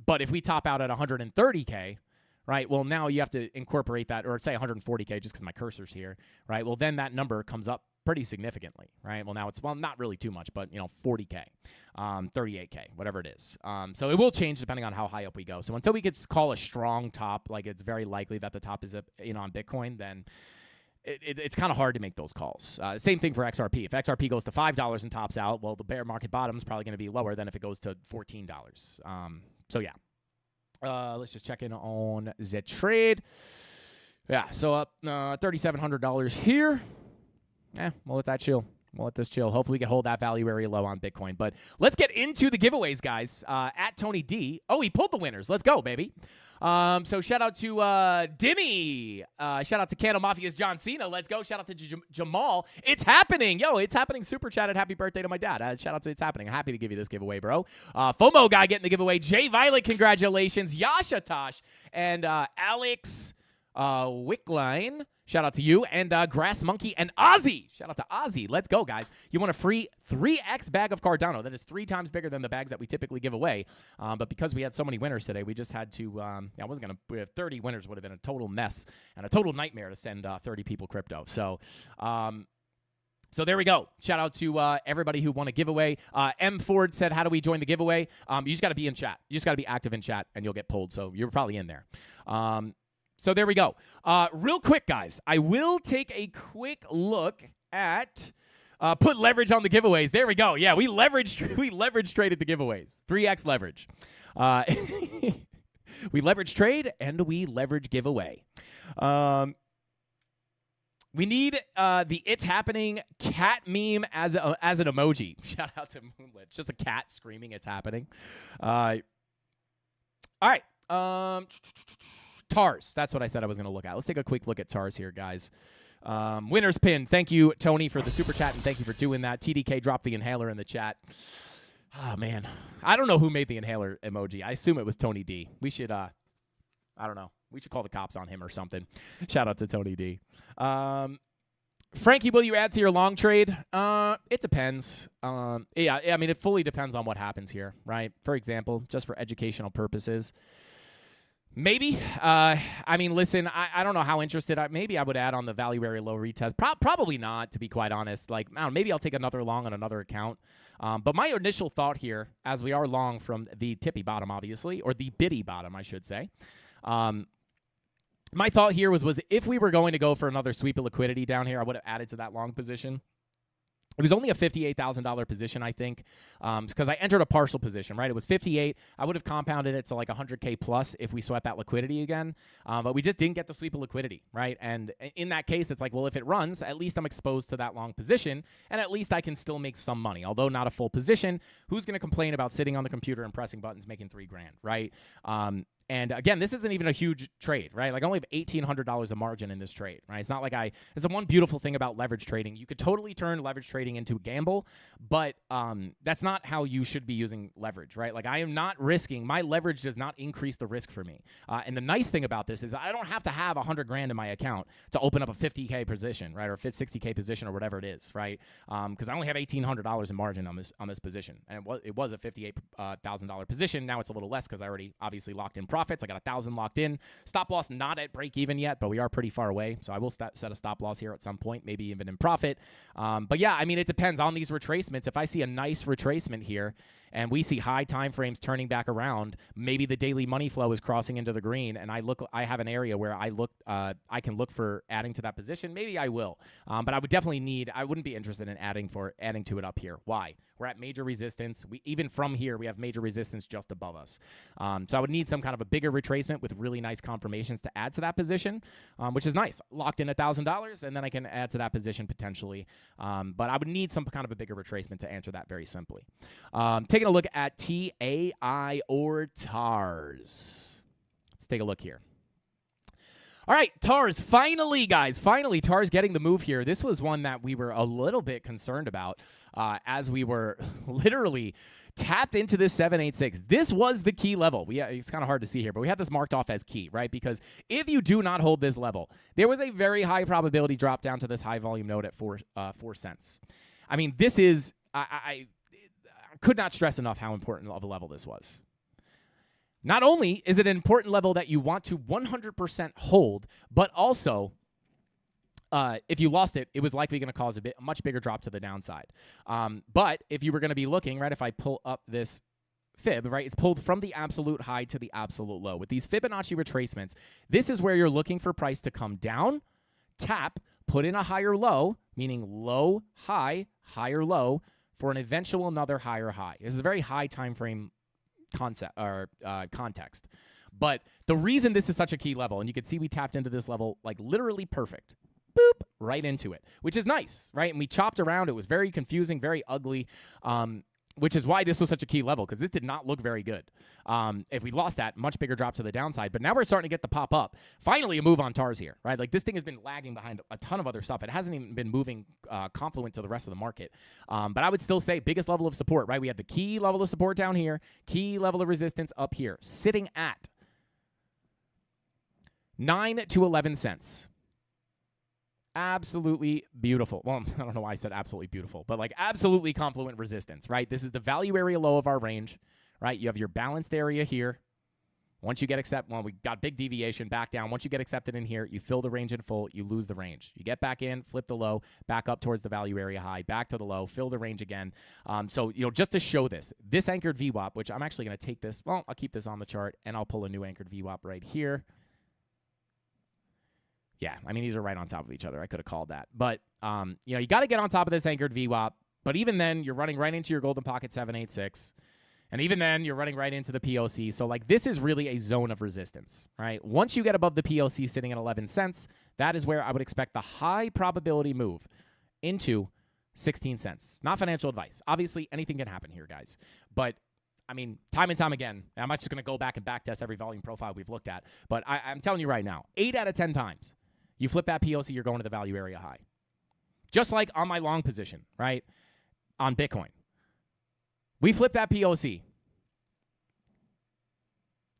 But if we top out at 130K, right, well, now you have to incorporate that, or say 140K just because my cursor's here, right? Well, then that number comes up pretty significantly, right? Well, now it's, well, not really too much, but, you know, 40K, 38K, whatever it is. So it will change depending on how high up we go. So until we could call a strong top, like it's very likely that the top is in on Bitcoin, then it's kind of hard to make those calls. Same thing for XRP. If XRP goes to $5 and tops out, well, the bear market bottom is probably going to be lower than if it goes to $14. So, yeah. Let's just check in on the trade. Yeah, so up $3,700 here. We'll let that chill. We'll let this chill. Hopefully we can hold that value very low on Bitcoin. But let's get into the giveaways, guys. At Tony D. Oh, he pulled the winners. Let's go, baby. So shout out to Dimmy. Shout out to CandleMafia's John Cena. Let's go. Shout out to Jamal. It's happening. Yo, it's happening. Super chatted. Happy birthday to my dad. Shout out to It's Happening. I'm happy to give you this giveaway, bro. FOMO guy getting the giveaway. Jay Violet, congratulations. Yasha Tosh. And Alex Wickline. Shout out to you. And Grass Monkey and Ozzy. Shout out to Ozzy. Let's go, guys. You want a free 3X bag of Cardano. That is 3 times bigger than the bags that we typically give away. But because we had so many winners today, we just had to, I wasn't going to, 30 winners would have been a total mess and a total nightmare to send 30 people crypto. So, so there we go. Shout out to everybody who won a giveaway. M. Ford said, how do we join the giveaway? You just got to be in chat. You just got to be active in chat and you'll get pulled. So you're probably in there. So there we go. Real quick, guys, I will take a quick look at put leverage on the giveaways. There we go. Yeah, we leverage traded the giveaways. 3X leverage. We leverage trade and we leverage giveaway. We need the It's Happening cat meme as an emoji. Shout out to Moonlit. It's just a cat screaming It's Happening. All right. TARS. That's what I said I was going to look at. Let's take a quick look at TARS here, guys. Winner's pin. Thank you, Tony, for the super chat, and thank you for doing that. TDK dropped the inhaler in the chat. Oh, man. I don't know who made the inhaler emoji. I assume it was Tony D. We should, I don't know. We should call the cops on him or something. Shout out to Tony D. Frankie, will you add to your long trade? It depends. Yeah, I mean, it fully depends on what happens here, right? For example, just for educational purposes, maybe. I mean, listen, I don't know how interested. Maybe I would add on the value area low retest. Probably not, to be quite honest. Like, I don't know, maybe I'll take another long on another account. But my initial thought here, as we are long from the tippy bottom, obviously, or the biddy bottom, I should say. My thought here was if we were going to go for another sweep of liquidity down here, I would have added to that long position. It was only a $58,000 position, I think, because I entered a partial position, right? It was 58. I would have compounded it to like 100K plus if we sweat that liquidity again, but we just didn't get the sweep of liquidity, right? And in that case, it's like, well, if it runs, at least I'm exposed to that long position, and at least I can still make some money, although not a full position. Who's going to complain about sitting on the computer and pressing buttons making $3 grand, right? And again, this isn't even a huge trade, right? Like I only have $1,800 of margin in this trade, right? It's not like it's the one beautiful thing about leverage trading. You could totally turn leverage trading into a gamble, but that's not how you should be using leverage, right? Like I am not risking, my leverage does not increase the risk for me. And the nice thing about this is I don't have to have 100 grand in my account to open up a 50K position, right? Or a 60K position or whatever it is, right? Because I only have $1,800 in margin on this position. And it was a $58,000 position. Now it's a little less because I already obviously locked in profits. I got 1,000 locked in. Stop loss not at break even yet, but we are pretty far away. So I will set a stop loss here at some point, maybe even in profit. But yeah, I mean, it depends on these retracements. If I see a nice retracement here and we see high time frames turning back around, maybe the daily money flow is crossing into the green, and I have an area where I can look for adding to that position. Maybe I will, but I would definitely I wouldn't be interested in adding to it up here. Why? We're at major resistance. Even from here, we have major resistance just above us. So I would need some kind of a bigger retracement with really nice confirmations to add to that position, which is nice. Locked in $1,000, and then I can add to that position potentially. But I would need some kind of a bigger retracement to answer that very simply. Taking a look at TAI or TARS. Let's take a look here. All right, TARS, finally, guys. Finally, TARS getting the move here. This was one that we were a little bit concerned about as we were literally tapped into this 786. This was the key level. It's kind of hard to see here, but we had this marked off as key, right? Because if you do not hold this level, there was a very high probability drop down to this high volume node at 4 cents. I mean, this is, I could not stress enough how important of a level this was. Not only is it an important level that you want to 100% hold, but also if you lost it, it was likely going to cause a much bigger drop to the downside. But if you were going to be looking, right, if I pull up this fib, right, it's pulled from the absolute high to the absolute low. With these Fibonacci retracements, this is where you're looking for price to come down, tap, put in a higher low, meaning low, high, higher low, for an eventual another higher high. This is a very high time frame concept or context. But the reason this is such a key level, and you can see we tapped into this level like literally perfect. Boop, right into it, which is nice, right? And we chopped around. It was very confusing, very ugly, which is why this was such a key level, because this did not look very good. If we lost that, much bigger drop to the downside. But now we're starting to get the pop up. Finally, a move on TARS here, right? Like this thing has been lagging behind a ton of other stuff. It hasn't even been moving confluent to the rest of the market. But I would still say biggest level of support, right? We had the key level of support down here, key level of resistance up here, sitting at 9 to 11 cents. Absolutely beautiful. Well, I don't know why I said absolutely beautiful, but like absolutely confluent resistance, right? This is the value area low of our range, right? You have your balanced area here. Once you get we got big deviation back down. Once you get accepted in here, you fill the range in full, you lose the range. You get back in, flip the low, back up towards the value area high, back to the low, fill the range again. So, just to show this anchored VWAP, which I'm actually going to take this, I'll keep this on the chart and I'll pull a new anchored VWAP right here. Yeah, I mean, these are right on top of each other. I could have called that. But, you got to get on top of this anchored VWAP. But even then, you're running right into your golden pocket 786. And even then, you're running right into the POC. So, like, this is really a zone of resistance, right? Once you get above the POC sitting at 11 cents, that is where I would expect the high probability move into 16 cents. Not financial advice. Obviously, anything can happen here, guys. But I mean, time and time again, and I'm not just going to go back and backtest every volume profile we've looked at, but I'm telling you right now, 8 out of 10 times, you flip that POC, you're going to the value area high. Just like on my long position, right, on Bitcoin. We flip that POC.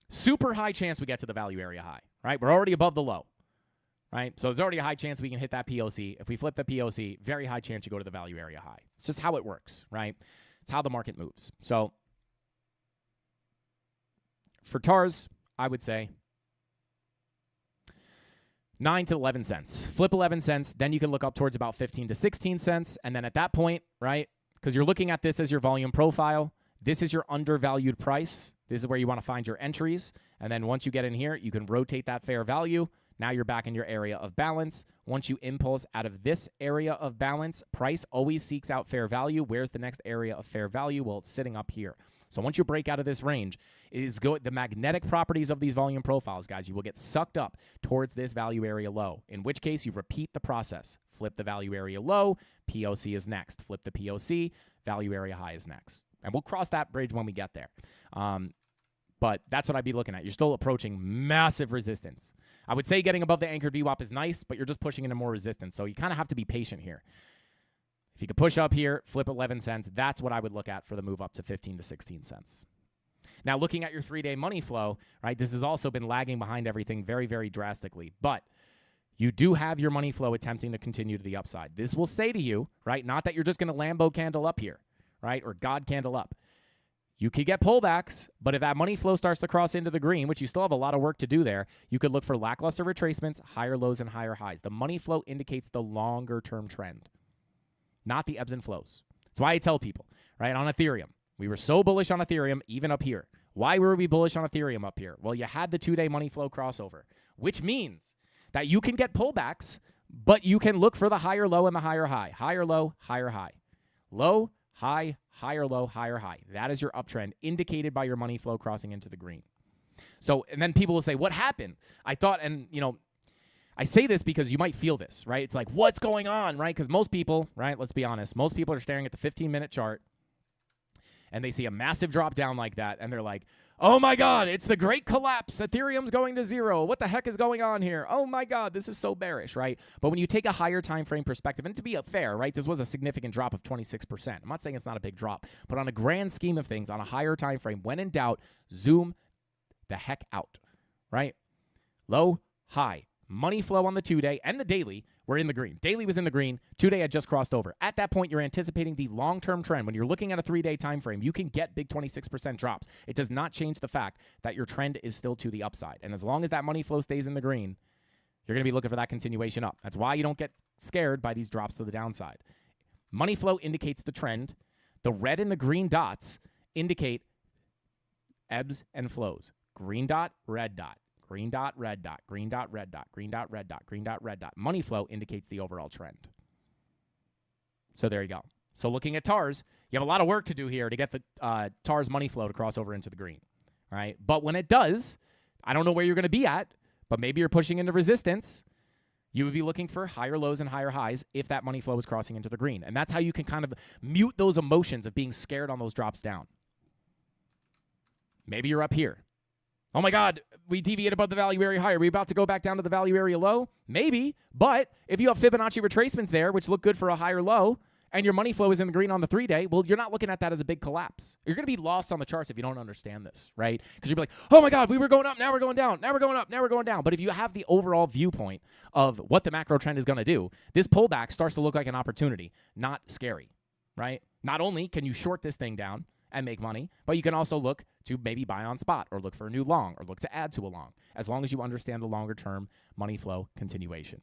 Super high chance we get to the value area high, right? We're already above the low, right? So there's already a high chance we can hit that POC. If we flip the POC, very high chance you go to the value area high. It's just how it works, right? It's how the market moves. So for TARS, I would say 9 to 11 cents. Flip 11 cents, then you can look up towards about 15 to 16 cents. And then at that point, right, because you're looking at this as your volume profile, this is your undervalued price. This is where you want to find your entries. And then once you get in here, you can rotate that fair value. Now you're back in your area of balance. Once you impulse out of this area of balance, price always seeks out fair value. Where's the next area of fair value? Well, it's sitting up here. So once you break out of this range, the magnetic properties of these volume profiles, guys, you will get sucked up towards this value area low, in which case you repeat the process. Flip the value area low, POC is next. Flip the POC, value area high is next. And we'll cross that bridge when we get there. But that's what I'd be looking at. You're still approaching massive resistance. I would say getting above the anchored VWAP is nice, but you're just pushing into more resistance. So you kind of have to be patient here. If you could push up here, flip 11 cents, that's what I would look at for the move up to 15 to 16 cents. Now, looking at your 3-day money flow, right, this has also been lagging behind everything very, very drastically. But you do have your money flow attempting to continue to the upside. This will say to you, right, not that you're just going to Lambo candle up here, right, or God candle up. You could get pullbacks, but if that money flow starts to cross into the green, which you still have a lot of work to do there, you could look for lackluster retracements, higher lows, and higher highs. The money flow indicates the longer-term trend, not the ebbs and flows. That's why I tell people, right, on Ethereum, we were so bullish on Ethereum, even up here. Why were we bullish on Ethereum up here? Well, you had the 2-day money flow crossover, which means that you can get pullbacks, but you can look for the higher low and the higher high. Higher low, higher high. Low, high, higher low, higher high. That is your uptrend indicated by your money flow crossing into the green. So, and then people will say, what happened? I thought, and you know, I say this because you might feel this, right? It's like, what's going on, right? Because most people, right, let's be honest, most people are staring at the 15-minute chart and they see a massive drop down like that and they're like, oh my God, it's the great collapse. Ethereum's going to zero. What the heck is going on here? Oh my God, this is so bearish, right? But when you take a higher time frame perspective, and to be fair, right, this was a significant drop of 26%. I'm not saying it's not a big drop, but on a grand scheme of things, on a higher time frame, when in doubt, zoom the heck out, right? Low, high. Money flow on the 2-day and the daily were in the green. Daily was in the green. 2-day had just crossed over. At that point, you're anticipating the long-term trend. When you're looking at a 3-day time frame, you can get big 26% drops. It does not change the fact that your trend is still to the upside. And as long as that money flow stays in the green, you're going to be looking for that continuation up. That's why you don't get scared by these drops to the downside. Money flow indicates the trend. The red and the green dots indicate ebbs and flows. Green dot, red dot. Green dot, red dot, green dot, red dot, green dot, red dot, green dot, red dot. Money flow indicates the overall trend. So there you go. So looking at TARS, you have a lot of work to do here to get the TARS money flow to cross over into the green, right? But when it does, I don't know where you're going to be at, but maybe you're pushing into resistance. You would be looking for higher lows and higher highs if that money flow is crossing into the green. And that's how you can kind of mute those emotions of being scared on those drops down. Maybe you're up here. Oh my God, we deviated above the value area high. Are we about to go back down to the value area low? Maybe, but if you have Fibonacci retracements there, which look good for a higher low, and your money flow is in the green on the 3-day, well, you're not looking at that as a big collapse. You're going to be lost on the charts if you don't understand this, right? Because you'll be like, oh my God, we were going up, now we're going down, now we're going up, now we're going down. But if you have the overall viewpoint of what the macro trend is going to do, this pullback starts to look like an opportunity, not scary, right? Not only can you short this thing down and make money, but you can also look to maybe buy on spot or look for a new long or look to add to a long, as long as you understand the longer term money flow continuation.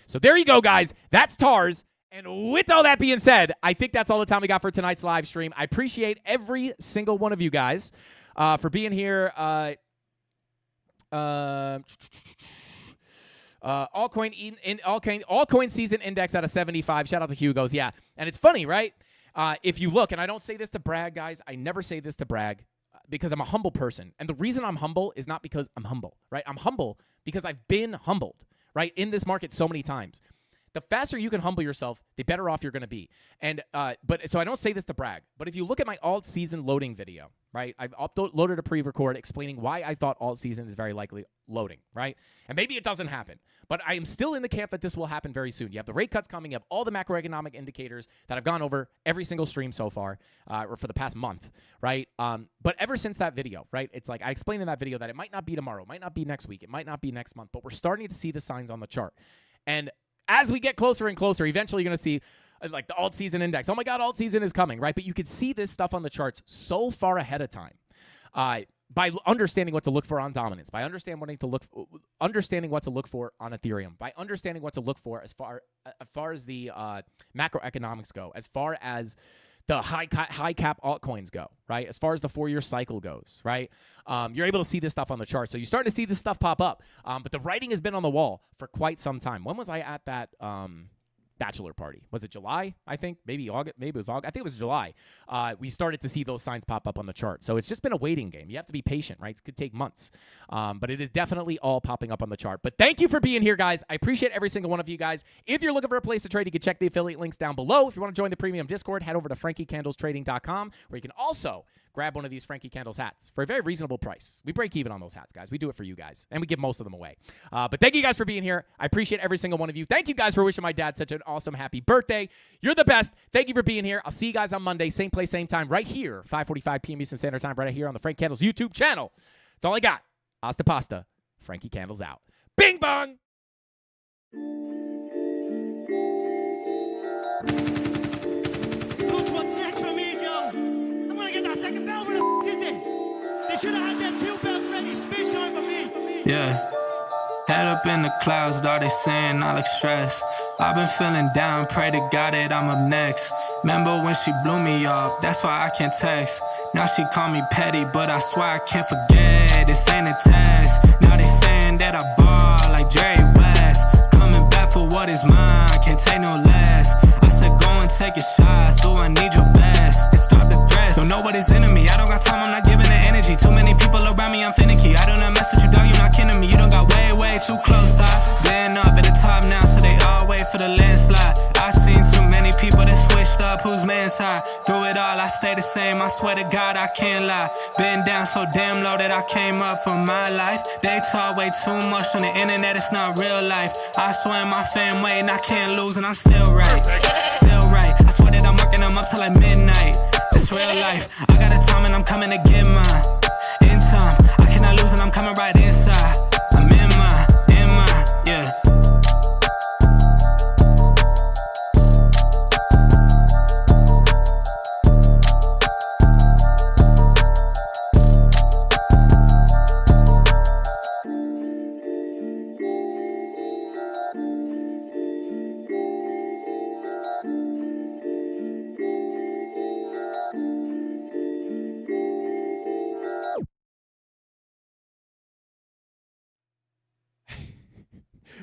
So there you go, guys. That's TARS. And with all that being said, I think that's all the time we got for tonight's live stream. I appreciate every single one of you guys for being here. Altcoin season index out of 75. Shout out to Hugo's. Yeah. And it's funny, right? If you look, and I don't say this to brag, guys. I never say this to brag because I'm a humble person. And the reason I'm humble is not because I'm humble, right? I'm humble because I've been humbled, right, in this market so many times. The faster you can humble yourself, the better off you're going to be. And so I don't say this to brag, but if you look at my alt season loading video, right, I've loaded a pre-record explaining why I thought alt season is very likely loading, right? And maybe it doesn't happen, but I am still in the camp that this will happen very soon. You have the rate cuts coming up, all the macroeconomic indicators that I've gone over every single stream so far, or for the past month, right? But ever since that video, right, it's like I explained in that video that it might not be tomorrow, it might not be next week, it might not be next month, but we're starting to see the signs on the chart. And as we get closer and closer, eventually you're going to see like the alt season index. Oh my God, alt season is coming, right? But you could see this stuff on the charts so far ahead of time by understanding what to look for on dominance, by understanding what to look for on Ethereum, by understanding what to look for as far as the macroeconomics go, as far as the high cap altcoins go, right? As far as the 4-year cycle goes, right? You're able to see this stuff on the chart. So you're starting to see this stuff pop up. But the writing has been on the wall for quite some time. When was I at that bachelor party? Was it July? I think maybe August. Maybe it was August. I think it was July. We started to see those signs pop up on the chart. So it's just been a waiting game. You have to be patient, right? It could take months, but it is definitely all popping up on the chart. But thank you for being here, guys. I appreciate every single one of you guys. If you're looking for a place to trade, you can check the affiliate links down below. If you want to join the premium Discord, head over to FrankieCandlesTrading.com, where you can also grab one of these Frankie Candles hats for a very reasonable price. We break even on those hats, guys. We do it for you guys, and we give most of them away. But thank you guys for being here. I appreciate every single one of you. Thank you guys for wishing my dad such an awesome happy birthday. You're the best. Thank you for being here. I'll see you guys on Monday, same place, same time, right here, 5:45 p.m. Eastern Standard Time, right here on the Frank Candles YouTube channel. That's all I got. Hasta pasta. Frankie Candles out. Bing bong! Coach, what's next for me, Joe? I'm gonna get that second bell. Where the is it? They should have had them 2 bells ready. Space shine for me. Yeah. Head up in the clouds, thought they saying I look stressed. I've been feeling down, pray to God that I'm up next. Remember when she blew me off, that's why I can't text. Now she call me petty, but I swear I can't forget. This ain't a test. Now they saying that I ball like Jerry West. Coming back for what is mine, can't take no less. I said go and take a shot, so I need your best. And stop the threats, don't know what is in me. I don't got time, I'm not giving the energy. Too many people around me, I'm finicky. I do not mess with you, dog, you're not kidding me. You don't got way too close. I've been up at the top now, so they all wait for the landslide. I seen too many people that switched up, whose man's high. Through it all, I stay the same, I swear to God, I can't lie. Been down so damn low that I came up for my life. They talk way too much on the internet, it's not real life. I swear my fam waiting, I can't lose, and I'm still right. Still right, I swear that I'm working them up till like midnight. It's real life, I got a time and I'm coming to get mine. In time, I cannot lose and I'm coming right inside. I'm in my, yeah.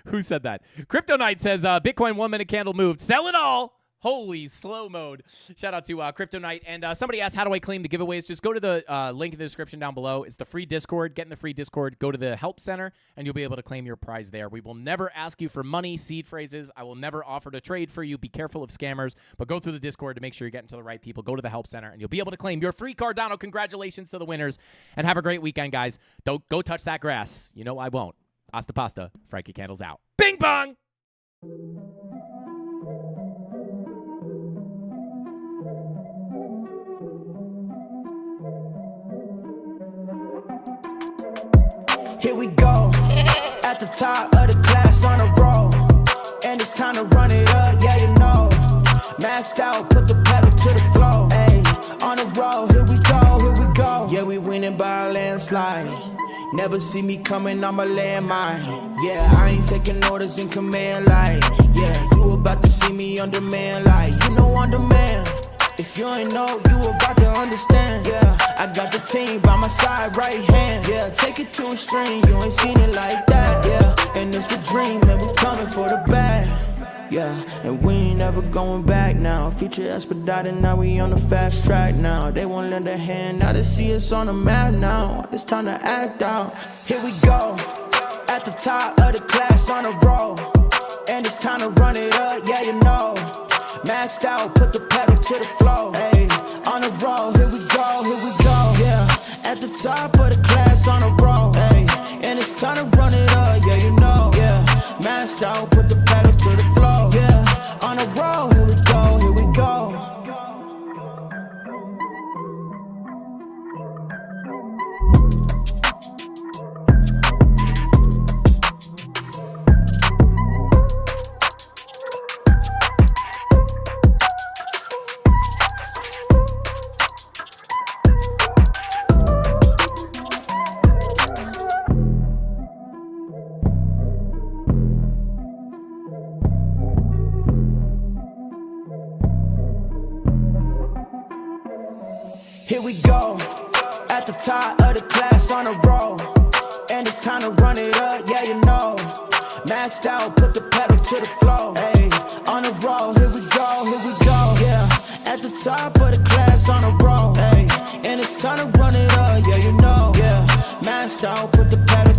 Who said that? Crypto Knight says, Bitcoin 1 minute candle moved. Sell it all. Holy slow mode. Shout out to Crypto Knight. And somebody asked, how do I claim the giveaways? Just go to the link in the description down below. It's the free Discord. Get in the free Discord. Go to the help center, and you'll be able to claim your prize there. We will never ask you for money, seed phrases. I will never offer to trade for you. Be careful of scammers. But go through the Discord to make sure you're getting to the right people. Go to the help center, and you'll be able to claim your free Cardano. Congratulations to the winners. And have a great weekend, guys. Don't go touch that grass. You know I won't. Hasta pasta. Frankie Candles out. Bing bong! Here we go, at the top of the class on a roll, and it's time to run it up, yeah you know. Maxed out, put the pedal to the floor, ayy, on the road, here we go. Yeah, we winning by a landslide. Never see me coming, I'm a landmine. Yeah, I ain't taking orders in command like, yeah, you about to see me on demand like, you know on demand. If you ain't know, you about to understand. Yeah, I got the team by my side, right hand. Yeah, take it to a string, you ain't seen it like that. Yeah, and it's the dream, and we coming for the bag. Yeah, and we ain't never going back now. Future expedited, now we on the fast track now. They won't lend a hand, now they see us on the map now. It's time to act out. Here we go, at the top of the class on a roll, and it's time to run it up, yeah you know. Maxed out, put the pedal to the floor, ayy, on the road, here we go, yeah, at the top of the class on a roll, ayy, and it's time to run it up, yeah you know, yeah, maxed out, put the pedal to the floor, yeah, on the road, here we go. Here we go, at the top of the class on a roll. And it's time to run it up, yeah, you know. Maxed out, put the pedal to the floor. Hey, on a roll, here we go, yeah. At the top of the class on a roll. Hey, and it's time to run it up, yeah, you know. Yeah, maxed out, put the pedal